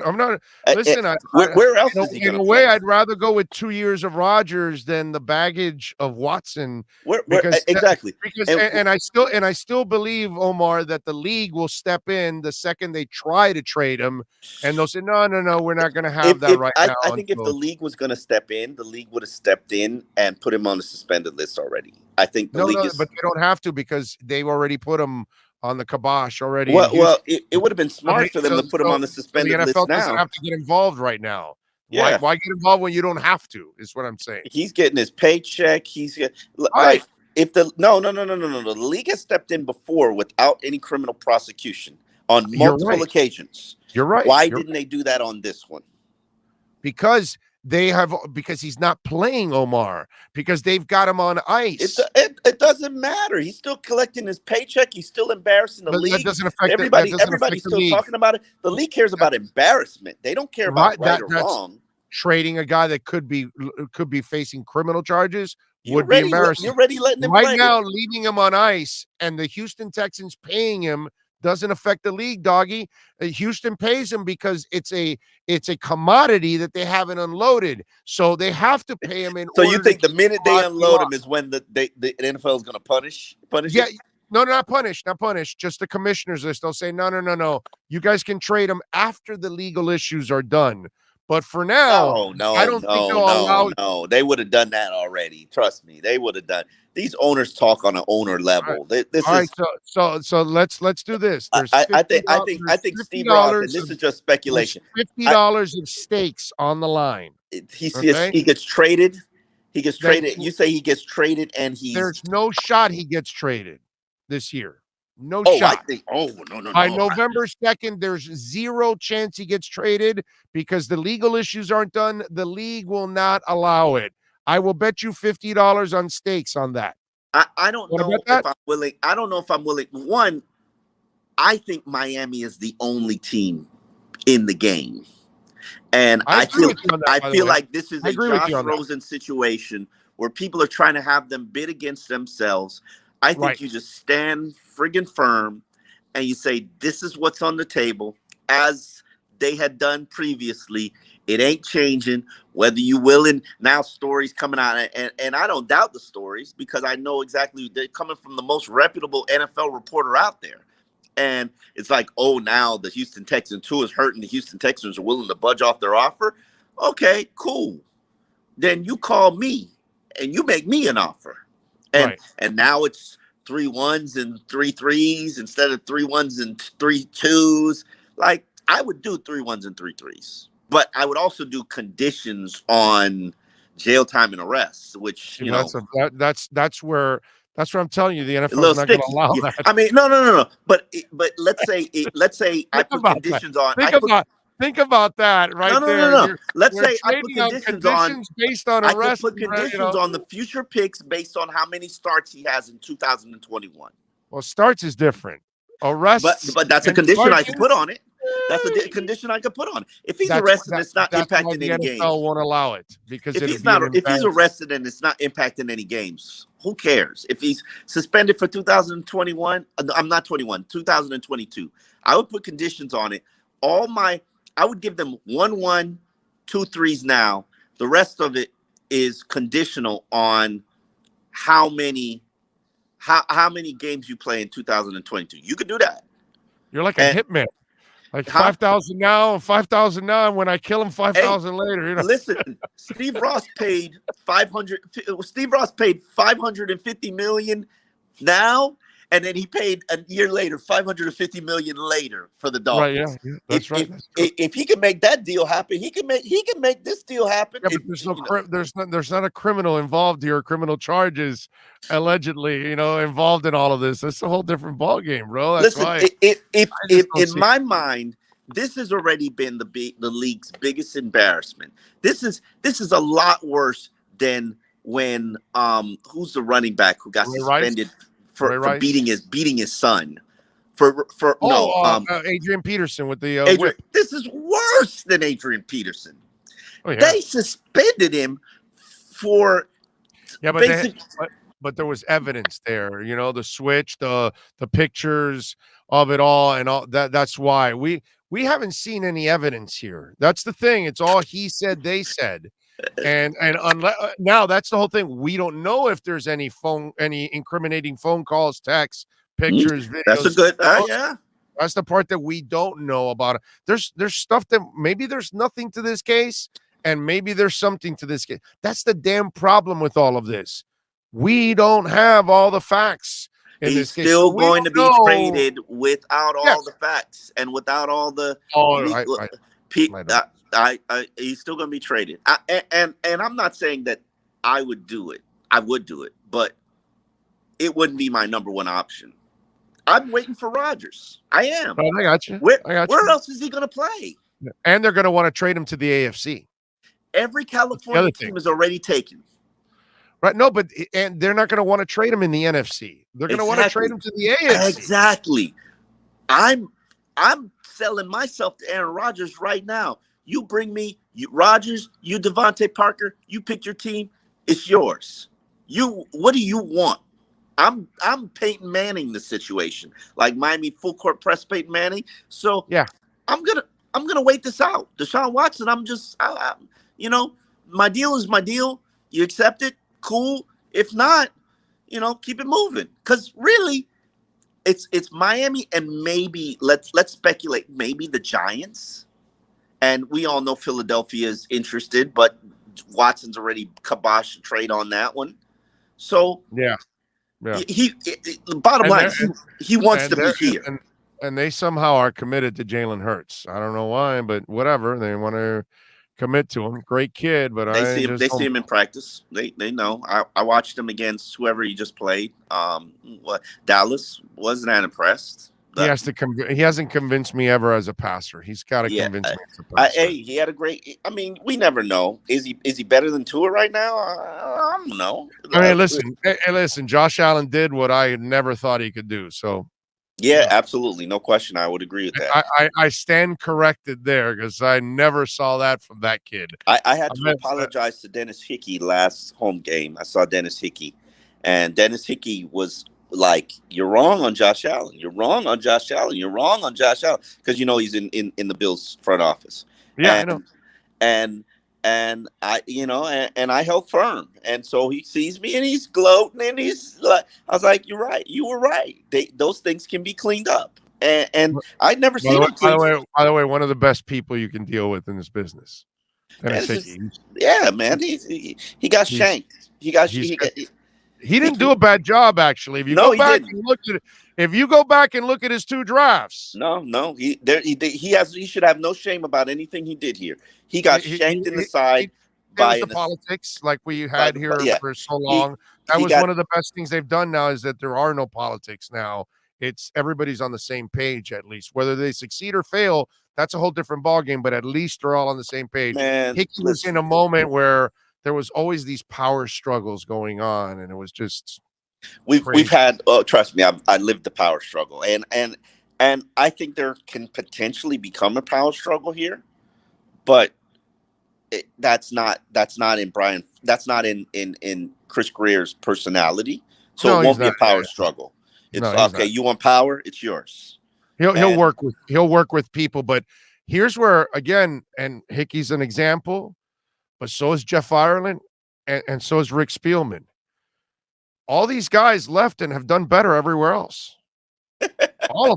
Listen, Where else is he in going a to way, play? I'd rather go with 2 years of Rodgers than the baggage of Watson because Exactly? and I still believe, Omar, that the league will step in the second they try to trade him, and they'll say no, we're not going to have that right now. I think if the league was going to step in, the league would have stepped in and put him on the suspended list already. I think the league but they don't have to because they've already put him on the kibosh already. Well, it would have been smart for them to put him on the suspended the NFL list now. doesn't have to get involved right now. Yeah. Why get involved when you don't have to? Is what I'm saying. He's getting his paycheck. He's like if the no. The league has stepped in before without any criminal prosecution on multiple occasions. You're right. Why didn't they do that on this one? Because he's not playing, Omar, because they've got him on ice. It doesn't matter. He's still collecting his paycheck. He's still embarrassing the league. That doesn't affect everybody's still talking about it. The league cares about embarrassment. They don't care about right or wrong. Trading a guy that could be facing criminal charges would be embarrassing. You're already letting him right play. Now, leaving him on ice and the Houston Texans paying him doesn't affect the league, doggy. Houston pays him because it's a commodity that they haven't unloaded, so they have to pay him in. So you think the minute they unload him is when the NFL is going to punish? Yeah, no, not punish. Just the commissioners list. They'll say no. You guys can trade him after the legal issues are done. But for now, I don't think they'll allow. No, they would have done that already. Trust me, they would have done. These owners talk on an owner level. So let's do this. I think Steve Ross, and this is just speculation. $50 of stakes on the line. He gets traded. He gets traded. You say he gets traded, and there's no shot he gets traded this year. No shot. No. By November 2nd, there's zero chance he gets traded because the legal issues aren't done. The league will not allow it. I will bet you $50 on stakes on that. I don't know if I'm willing. I don't know if I'm willing. One, I think Miami is the only team in the game. And I feel like this is a Josh Rosen situation where people are trying to have them bid against themselves. I think you just stand friggin' firm and you say, this is what's on the table, as they had done previously. It ain't changing, whether you will. And now stories coming out, and I don't doubt the stories because I know exactly they're coming from the most reputable NFL reporter out there. And it's like, now the Houston Texans too is hurting. The Houston Texans are willing to budge off their offer. Okay, cool. Then you call me and you make me an offer. And now it's 3 1s and 3 3s instead of 3 1s and 3 2s. Like, I would do 3 1s and 3 3s, but I would also do conditions on jail time and arrests, which that's where I'm telling you, the NFL is not going to allow that. I mean, no. But let's say I put conditions on. Think about that there. No. Let's say I put conditions based on arrest. I could put conditions on the future picks based on how many starts he has in 2021. Well, starts is different. Arrests, but that's a condition I can put on it. That's a condition I could put on. If he's arrested, it's not impacting any games. The NFL won't allow it because if he's arrested and it's not impacting any games, who cares? If he's suspended for 2021, I'm not 2022. I would put conditions on it. I would give them 1-1, 2 3s now. The rest of it is conditional on how many games you play in 2022. You could do that. You're like a hitman. Like 5,000 now, 5,000 now, and when I kill him, 5,000 later. Listen, Steve Ross paid $550 million now, and then he paid a year later $550 million later for the Dolphins. Right, that's right. If he can make that deal happen, he can make this deal happen. Yeah, but there's not a criminal involved here, criminal charges allegedly, involved in all of this. That's a whole different ballgame, bro. That's why. If in my mind, this has already been the league's biggest embarrassment. This is a lot worse than when who's the running back who got suspended for beating his son. Adrian Peterson with the whip. This is worse than Adrian Peterson. Oh, yeah. They suspended him for but there was evidence there, the switch, the pictures of it all and all that. That's why we haven't seen any evidence here. That's the thing. It's all he said, they said. And unless now that's the whole thing. We don't know if there's any incriminating phone calls, texts, pictures, That's a videos. good, yeah. That's the part that we don't know about. There's stuff that maybe there's nothing to this case, and maybe there's something to this case. That's the damn problem with all of this. We don't have all the facts in He's this case. still So going to be know. traded without all Yes. the facts and without all the Oh, he's still going to be traded. And I'm not saying that I would do it. I would do it, but it wouldn't be my number one option. I'm waiting for Rodgers. I am. I got you. Where else is he going to play? And they're going to want to trade him to the AFC. Every California team is already taken. Right? No, but and they're not going to want to trade him in the NFC. They're going to want to trade him to the AFC. Exactly. I'm selling myself to Aaron Rodgers right now. You bring me Rodgers, you Devontae Parker, you pick your team, it's yours. What do you want? I'm Peyton Manning the situation, like Miami full court press Peyton Manning. So yeah, I'm gonna wait this out. Deshaun Watson, my deal is my deal. You accept it, cool. If not, keep it moving. Because really, it's Miami and maybe let's speculate, maybe the Giants. And we all know Philadelphia is interested, but Watson's already kiboshed a trade on that one. So yeah. Bottom line, he wants to be here. And they somehow are committed to Jalen Hurts. I don't know why, but whatever. They want to commit to him. Great kid, but they see him in practice. They know. I watched him against whoever he just played. Dallas wasn't that impressed. He hasn't convinced me ever as a passer. He's got to convince me as a passer. He had a great. I mean, we never know. Is he better than Tua right now? I don't know. I mean, listen. Josh Allen did what I never thought he could do. So, yeah, absolutely, no question. I would agree with that. I stand corrected there because I never saw that from that kid. I had to apologize to Dennis Hickey last home game. I saw Dennis Hickey, and Dennis Hickey was like, "You're wrong on Josh Allen. You're wrong on Josh Allen. You're wrong on Josh Allen," because he's in the Bills front office. Yeah, I know. And I, and I held firm. And so he sees me and he's gloating and he's like, I was like, "You're right. You were right. Those things can be cleaned up." And I'd never seen him. By the way, one of the best people you can deal with in this business. Yeah, man. He got shanked. He didn't do a bad job, actually. If you go back and look at his two drafts, he should have no shame about anything he did here. He got shanked in the side by the politics, like we had here for so long. That was one of the best things they've done now, is that there are no politics now. It's everybody's on the same page, at least. Whether they succeed or fail, that's a whole different ballgame. But at least they're all on the same page. Hickey was in a moment where there was always these power struggles going on, and it was just we've had. Oh, trust me, I lived the power struggle, and I think there can potentially become a power struggle here, but that's not in Brian. That's not in Chris Greer's personality, so it won't be a power struggle. It's okay. You want power? It's yours. He'll work with people, but here's where again, and Hickey's an example. But so is Jeff Ireland, and so is Rick Spielman. All these guys left and have done better everywhere else. All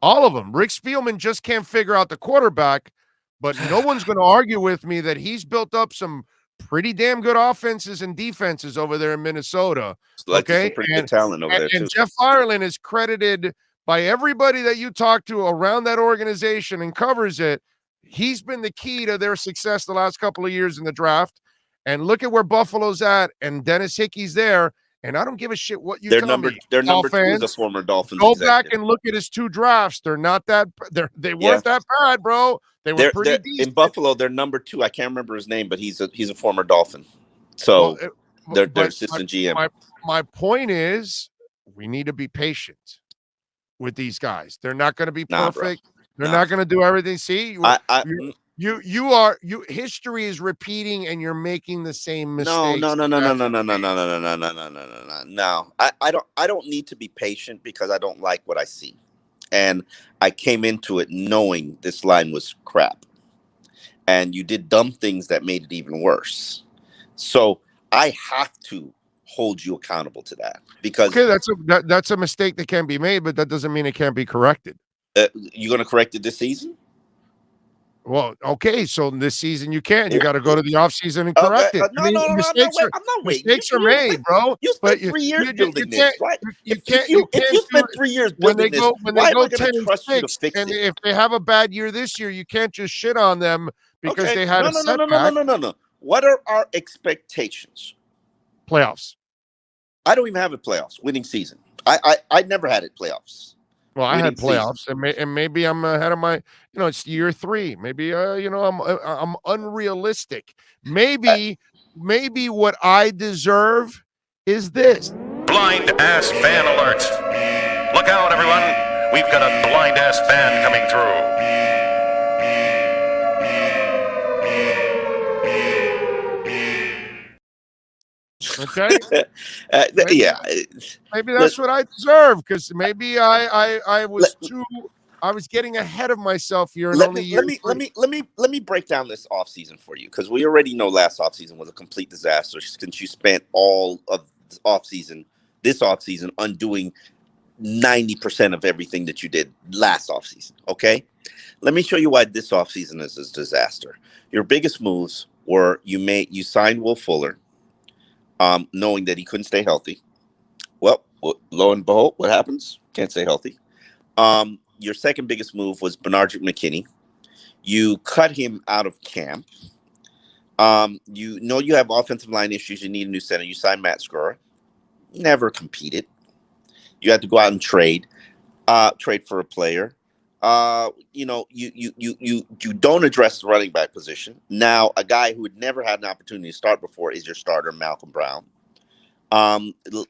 of them. Rick Spielman just can't figure out the quarterback, but no one's going to argue with me that he's built up some pretty damn good offenses and defenses over there in Minnesota. Okay, some pretty good talent over there too. And Jeff Ireland is credited by everybody that you talk to around that organization and covers it. He's been the key to their success the last couple of years in the draft. And look at where Buffalo's at, and Dennis Hickey's there. And I don't give a shit what you tell me. Their number 2 is a former Dolphins. Go back and look at his 2 drafts. They're not that. They weren't that bad, bro. They were pretty decent. In Buffalo, they're number 2. I can't remember his name, but he's a former Dolphin. So they're assistant GM. My point is, we need to be patient with these guys. They're not going to be perfect. They're not going to do everything. See, history is repeating and you're making the same No, no, mistakes. no, no, no, no, no, no, no, no, no, no, no, no, no, no, no. No, I don't need to be patient because I don't like what I see. And I came into it knowing this line was crap. And you did dumb things that made it even worse. So I have to hold you accountable to that because Okay, that's a mistake that can be made, but that doesn't mean it can't be corrected. you're going to correct it this season. Well, okay, so this season you can't. You got to go to the offseason and Okay. correct it. I No, mean, no, no, no. mistakes I'm not waiting. mistakes are made, bro. You But spent 3 years you building can't this, right? you If can't you do spent 3 years when building this, they why am go I going to 10 and trust you to 6, fix and it? if they have a bad year this year, you can't just shit on them because Okay. they had No, a no, no, no, no, no, setback. no, no, no. What are our expectations? Playoffs. I don't even have a playoffs winning season. I never had it playoffs. Well, I Winning had season. playoffs, and maybe I'm ahead of my. It's year 3. Maybe I'm unrealistic. Maybe what I deserve is this. Blind ass fan alert. Look out, everyone. We've got a blind ass fan coming through. Okay, Yeah. maybe Let, that's what I deserve because maybe I let, I was getting ahead of myself here in let only me year let me 3. let me break down this offseason for you because we already know last offseason was a complete disaster since you spent all of this offseason undoing 90% of everything that you did last offseason. Okay, let me show you why this offseason is a disaster. Your biggest moves were you signed Will Fuller, knowing that he couldn't stay healthy. Well, lo and behold, what happens? Can't stay healthy. Your second biggest move was Bernard McKinney. You cut him out of camp. You know you have offensive line issues. You need a new center. You signed Matt Skura. Never competed. You had to go out and trade for a player. You don't address the running back position. Now, a guy who had never had an opportunity to start before is your starter, Malcolm Brown.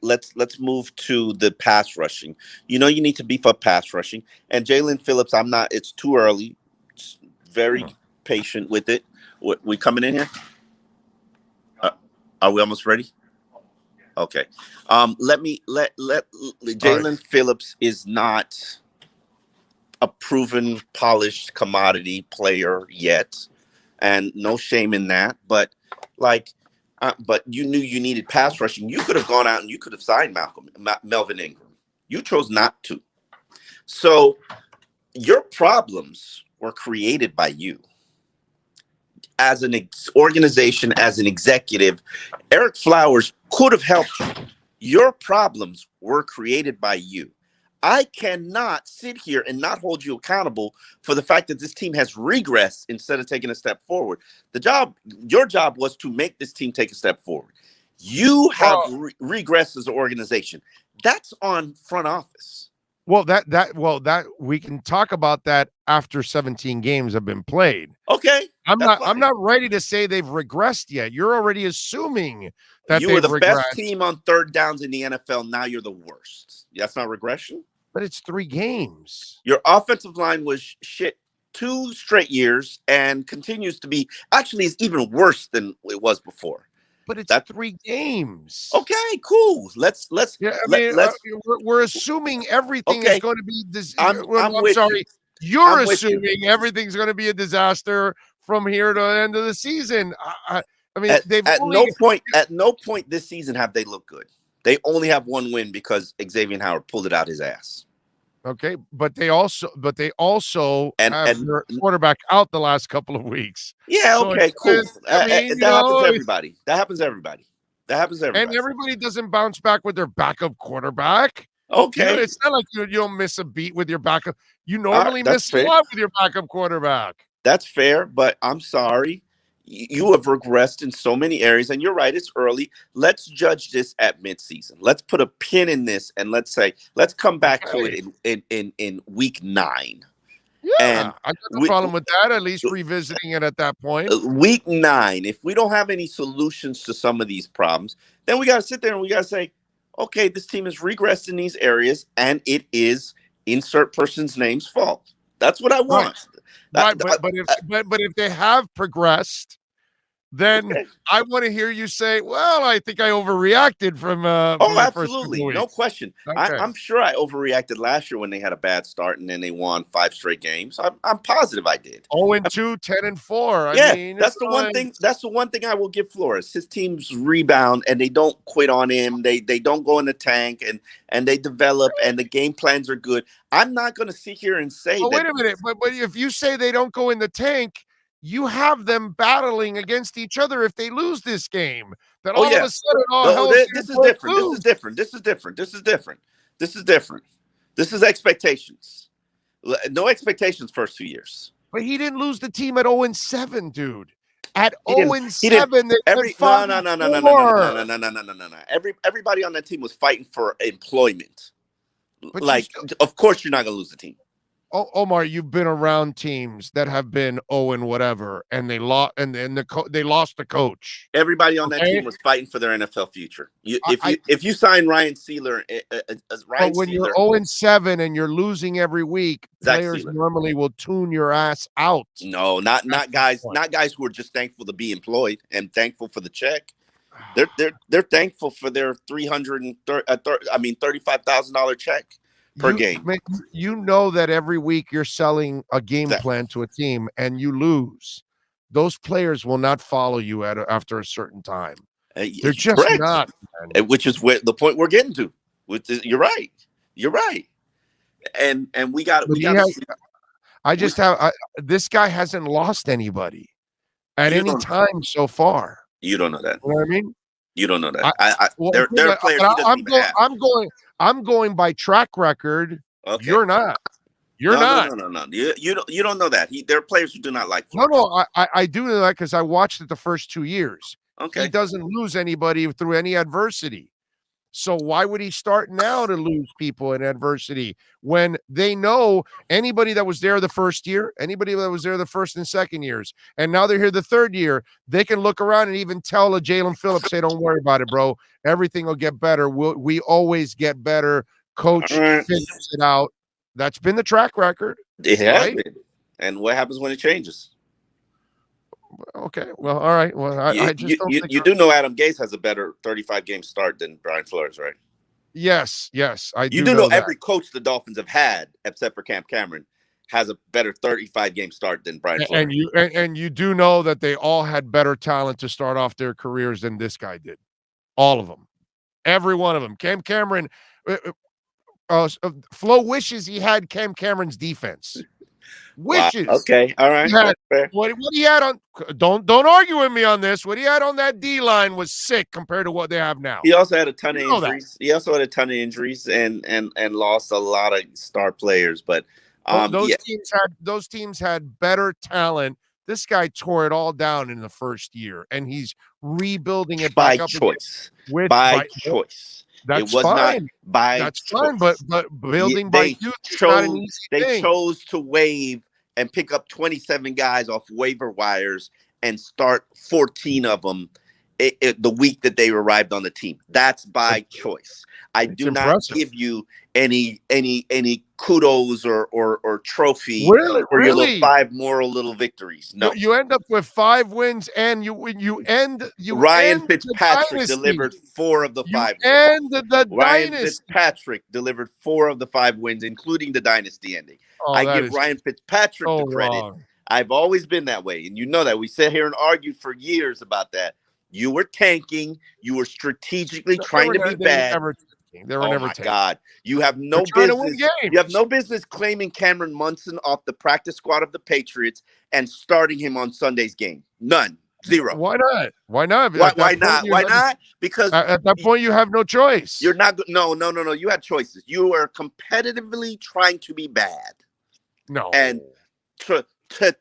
Let's move to the pass rushing. You need to beef up pass rushing. And Jalen Phillips, it's too early. It's very patient with it. We coming in here? Are we almost ready? Okay. Let Jalen Phillips is not a proven, polished commodity player yet, and no shame in that. But but you knew you needed pass rushing. You could have gone out and you could have signed Melvin Ingram. You chose not to. So your problems were created by you. As an organization, as an executive, Eric Flowers could have helped you. Your problems were created by you. I cannot sit here and not hold you accountable for the fact that this team has regressed instead of taking a step forward. Your job was to make this team take a step forward. You have regressed as an organization. That's on front office. Well, that we can talk about that after 17 games have been played. Okay. I'm not ready to say they've regressed yet. You're already assuming that you were the best team on third downs in the NFL. Now you're the worst. That's not regression. But it's 3 games. Your offensive line was shit 2 straight years and continues to be. Actually, is even worse than it was before. But it's 3 games. Okay, cool. Let's. Yeah, we're assuming everything is going to be. I'm sorry. You're assuming everything's going to be a disaster from here to the end of the season. I mean, at no point this season have they looked good. They only have 1 win because Xavier Howard pulled it out his ass. Okay, but they also have their quarterback out the last couple of weeks. Yeah, okay, cool. That happens to everybody. That happens to everybody. And everybody doesn't bounce back with their backup quarterback. Okay. It's not like you don't miss a beat with your backup. You normally miss a lot with your backup quarterback. That's fair, but I'm sorry. You have regressed in so many areas, and you're right, it's early. Let's judge this at midseason. Let's put a pin in this, and let's come back to it in week 9. Yeah, and I got no problem with that, at least revisiting it at that point. Week 9, if we don't have any solutions to some of these problems, then we got to sit there and we got to say, okay, this team has regressed in these areas, and it is insert person's name's fault. That's what I want. Right, but if they have progressed, then Okay. I want to hear you say, "Well, I think I overreacted from the first Absolutely, couple no weeks." question. Okay. I'm sure I overreacted last year when they had a bad start and then they won 5 straight games. I'm positive I did. 0-2, 10-4. I Yeah, mean, that's the one thing. That's the one thing I will give Flores. His teams rebound and they don't quit on him. They don't go in the tank and they develop and the game plans are good. I'm not going to sit here and say that. Wait a minute, but if you say they don't go in the tank, you have them battling against each other if they lose this game. Then all of a sudden, this is different. This is different. This is different. This is different. This is different. This is expectations. No expectations first 2 years. But he didn't lose the team at 0-7, dude. At 0-7, they went no. Everybody on that team was fighting for employment. But of course, you're not gonna lose the team. Omar, you've been around teams that have been 0 whatever, and they lost, and they lost the coach. Everybody on that team was fighting for their NFL future. If you sign Ryan Sealer, when you're 0-7 and you're losing every week, players normally will tune your ass out. No, not guys who are just thankful to be employed and thankful for the check. They're thankful for their $35,000 check per game. You know that every week you're selling a game plan to a team and you lose. Those players will not follow you after a certain time. They're just correct. not. Man. Which is the point we're getting to. You're right. You're right. And we got. This guy hasn't lost anybody at any time so far. You don't know that. You know what I mean? You don't know that. There are players he doesn't even have. I'm going by track record. Okay. You're not. You're not. No. You don't know that. There are players who do not like Flores. No. I do know that because I watched it the first 2 years. Okay. He doesn't lose anybody through any adversity. So why would he start now to lose people in adversity when they know anybody that was there the first year, anybody that was there the first and second years, and now they're here the third year, they can look around and even tell a Jalen Phillips, say, don't worry about it, bro. Everything will get better. We always get better. Coach figures it out. That's been the track record. It has been. And what happens when it changes? Okay. Well, all right. Well, I just don't think you do know Adam Gase has a better 35-game start than Brian Flores, right? Yes, I do. You do know every coach the Dolphins have had, except for Cam Cameron, has a better 35-game start than Brian Flores. And you do know that they all had better talent to start off their careers than this guy did. All of them. Every one of them. Cam Cameron, Flo wishes he had Cam Cameron's defense. Wishes. Wow. Okay. All right. What he had on don't argue with me on this. What he had on that D line was sick compared to what they have now. He also had a ton of injuries. He also had a ton of injuries and lost a lot of star players. But those teams had better talent. This guy tore it all down in the first year, and he's rebuilding it by back up choice. By choice. That's it was fine. Not by That's choice. fine, but building by youth is not an easy thing. They chose to waive and pick up 27 guys off waiver wires and start 14 of them the week that they arrived on the team. That's by choice. I do not give you any kudos or trophy for your little 5 moral little victories. No, you end up with 5 wins, and Ryan Fitzpatrick delivered 4 of the 5 wins. Ryan Fitzpatrick delivered 4 of the 5 wins, including the dynasty ending. I give Ryan Fitzpatrick the credit. Wrong. I've always been that way, and you know that. We sat here and argued for years about that. You were tanking. You were strategically trying to be bad. They were never tanking. God, you have no business. You have no business claiming Cameron Munson off the practice squad of the Patriots and starting him on Sunday's game. None. 0. Why not? Why not? Why not? Because at that point you have no choice. You're not. No. You had choices. You were competitively trying to be bad. No. And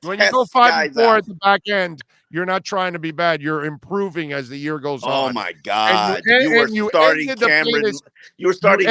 when you go 5-4 at the back end, you're not trying to be bad. You're improving as the year goes on. Oh my God! You were starting Cameron. You were starting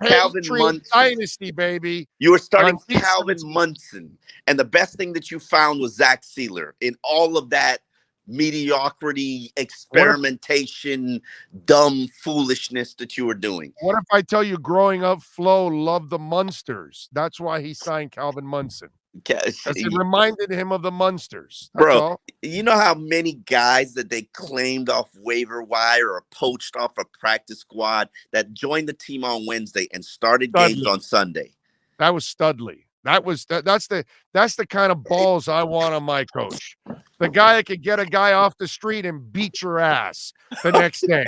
Calvin Munson dynasty, baby. You were starting Calvin Munson, and the best thing that you found was Zach Sealer in all of that mediocrity, experimentation, dumb foolishness that you were doing. What if I tell you growing up, Flo loved the Munsters? That's why he signed Calvin Munson. Because it reminded him of the Munsters. That's Bro, all. you know how many guys that they claimed off waiver wire or poached off a practice squad that joined the team on Wednesday and started games on Sunday? That was Studley. That's the kind of balls I want on my coach. The guy that could get a guy off the street and beat your ass the next day.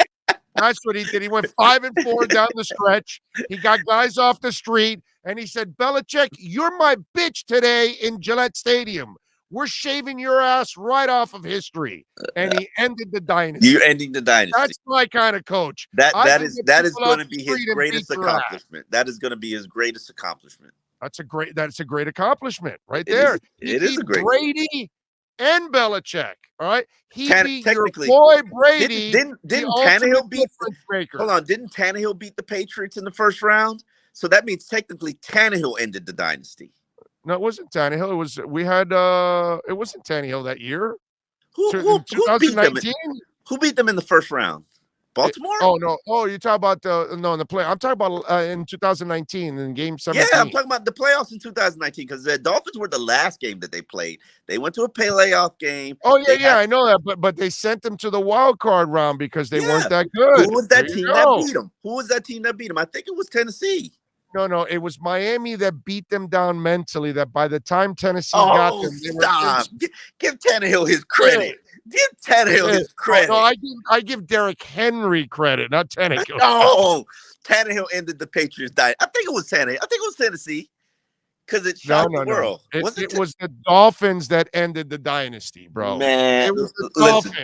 That's what he did. He went 5-4 down the stretch. He got guys off the street, and he said, Belichick, you're my bitch today in Gillette Stadium. We're shaving your ass right off of history. And he ended the dynasty. You're ending the dynasty. That's my kind of coach. That is going to be his greatest accomplishment. That is going to be his greatest accomplishment. That's a great accomplishment right there. It is a great Brady and Belichick. All right. He beat your boy Brady. Didn't Tannehill beat Hold on, didn't Tannehill beat the Patriots in the first round? So that means technically Tannehill ended the dynasty. No, it wasn't Tannehill. It was it wasn't Tannehill that year. Who beat them? Who beat them in the first round? Baltimore? You're talking about in the play. I'm talking about in 2019 in game 17. Yeah, I'm talking about the playoffs in 2019 because the Dolphins were the last game that they played. They went to a playoff game. Oh yeah, I know that, but they sent them to the wild card round because they weren't that good. Who was that team that beat them? Who was that team that beat them? I think it was Tennessee. No, it was Miami that beat them down mentally. That by the time Tennessee got them, they stop. Give Tannehill his credit. Give Tannehill his credit. No, I give Derrick Henry credit, not Tannehill. No, Tannehill ended the Patriots' diet. I think it was Tannehill. I think it was Tennessee because it shocked the world. It was the Dolphins that ended the dynasty, bro. Man, it was the Dolphins.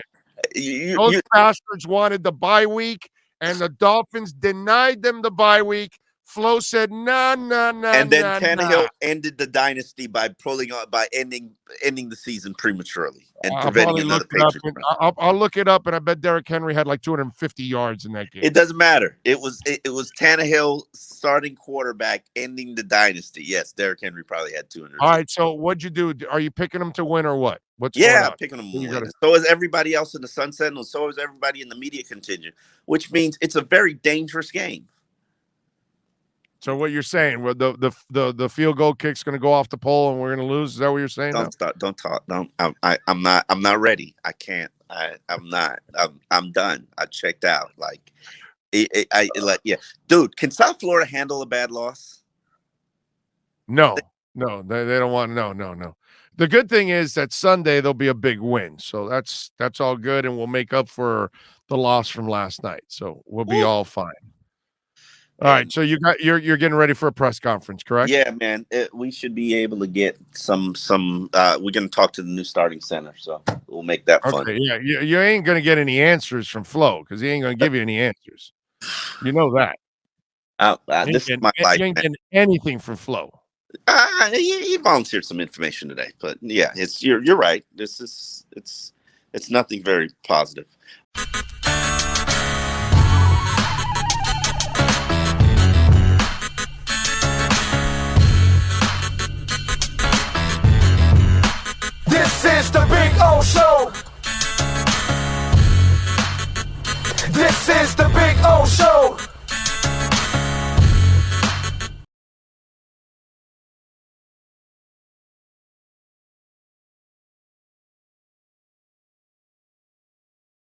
Those bastards wanted the bye week, and the Dolphins denied them the bye week. Flo said, nah. And then Tannehill ended the dynasty by ending the season prematurely and preventing another Patriots. I'll look it up, and I bet Derrick Henry had like 250 yards in that game. It doesn't matter. It was Tannehill, starting quarterback, ending the dynasty. Yes, Derrick Henry probably had 200. All right, so what'd you do? Are you picking them to win or what? I'm picking them to win. So is everybody else in the Sun Sentinel. So is everybody in the media contingent, which means it's a very dangerous game. So what you're saying? Well, the field goal kick's going to go off the pole and we're going to lose. Is that what you're saying? Don't start. Don't talk. Don't. I'm not ready. I can't. I'm not. I'm done. I checked out. Like, dude. Can South Florida handle a bad loss? No. They don't want. No. The good thing is that Sunday there'll be a big win, so that's all good, and we'll make up for the loss from last night. So we'll be all fine. All right, so you're getting ready for a press conference, correct? Yeah, man. We should be able to get some. We're going to talk to the new starting center, so we'll make that fun. Okay, yeah, you ain't going to get any answers from Flo because he ain't going to give you any answers. You know that. This is my life. You ain't getting anything from Flo. He volunteered some information today, but yeah, you're right. It's nothing very positive.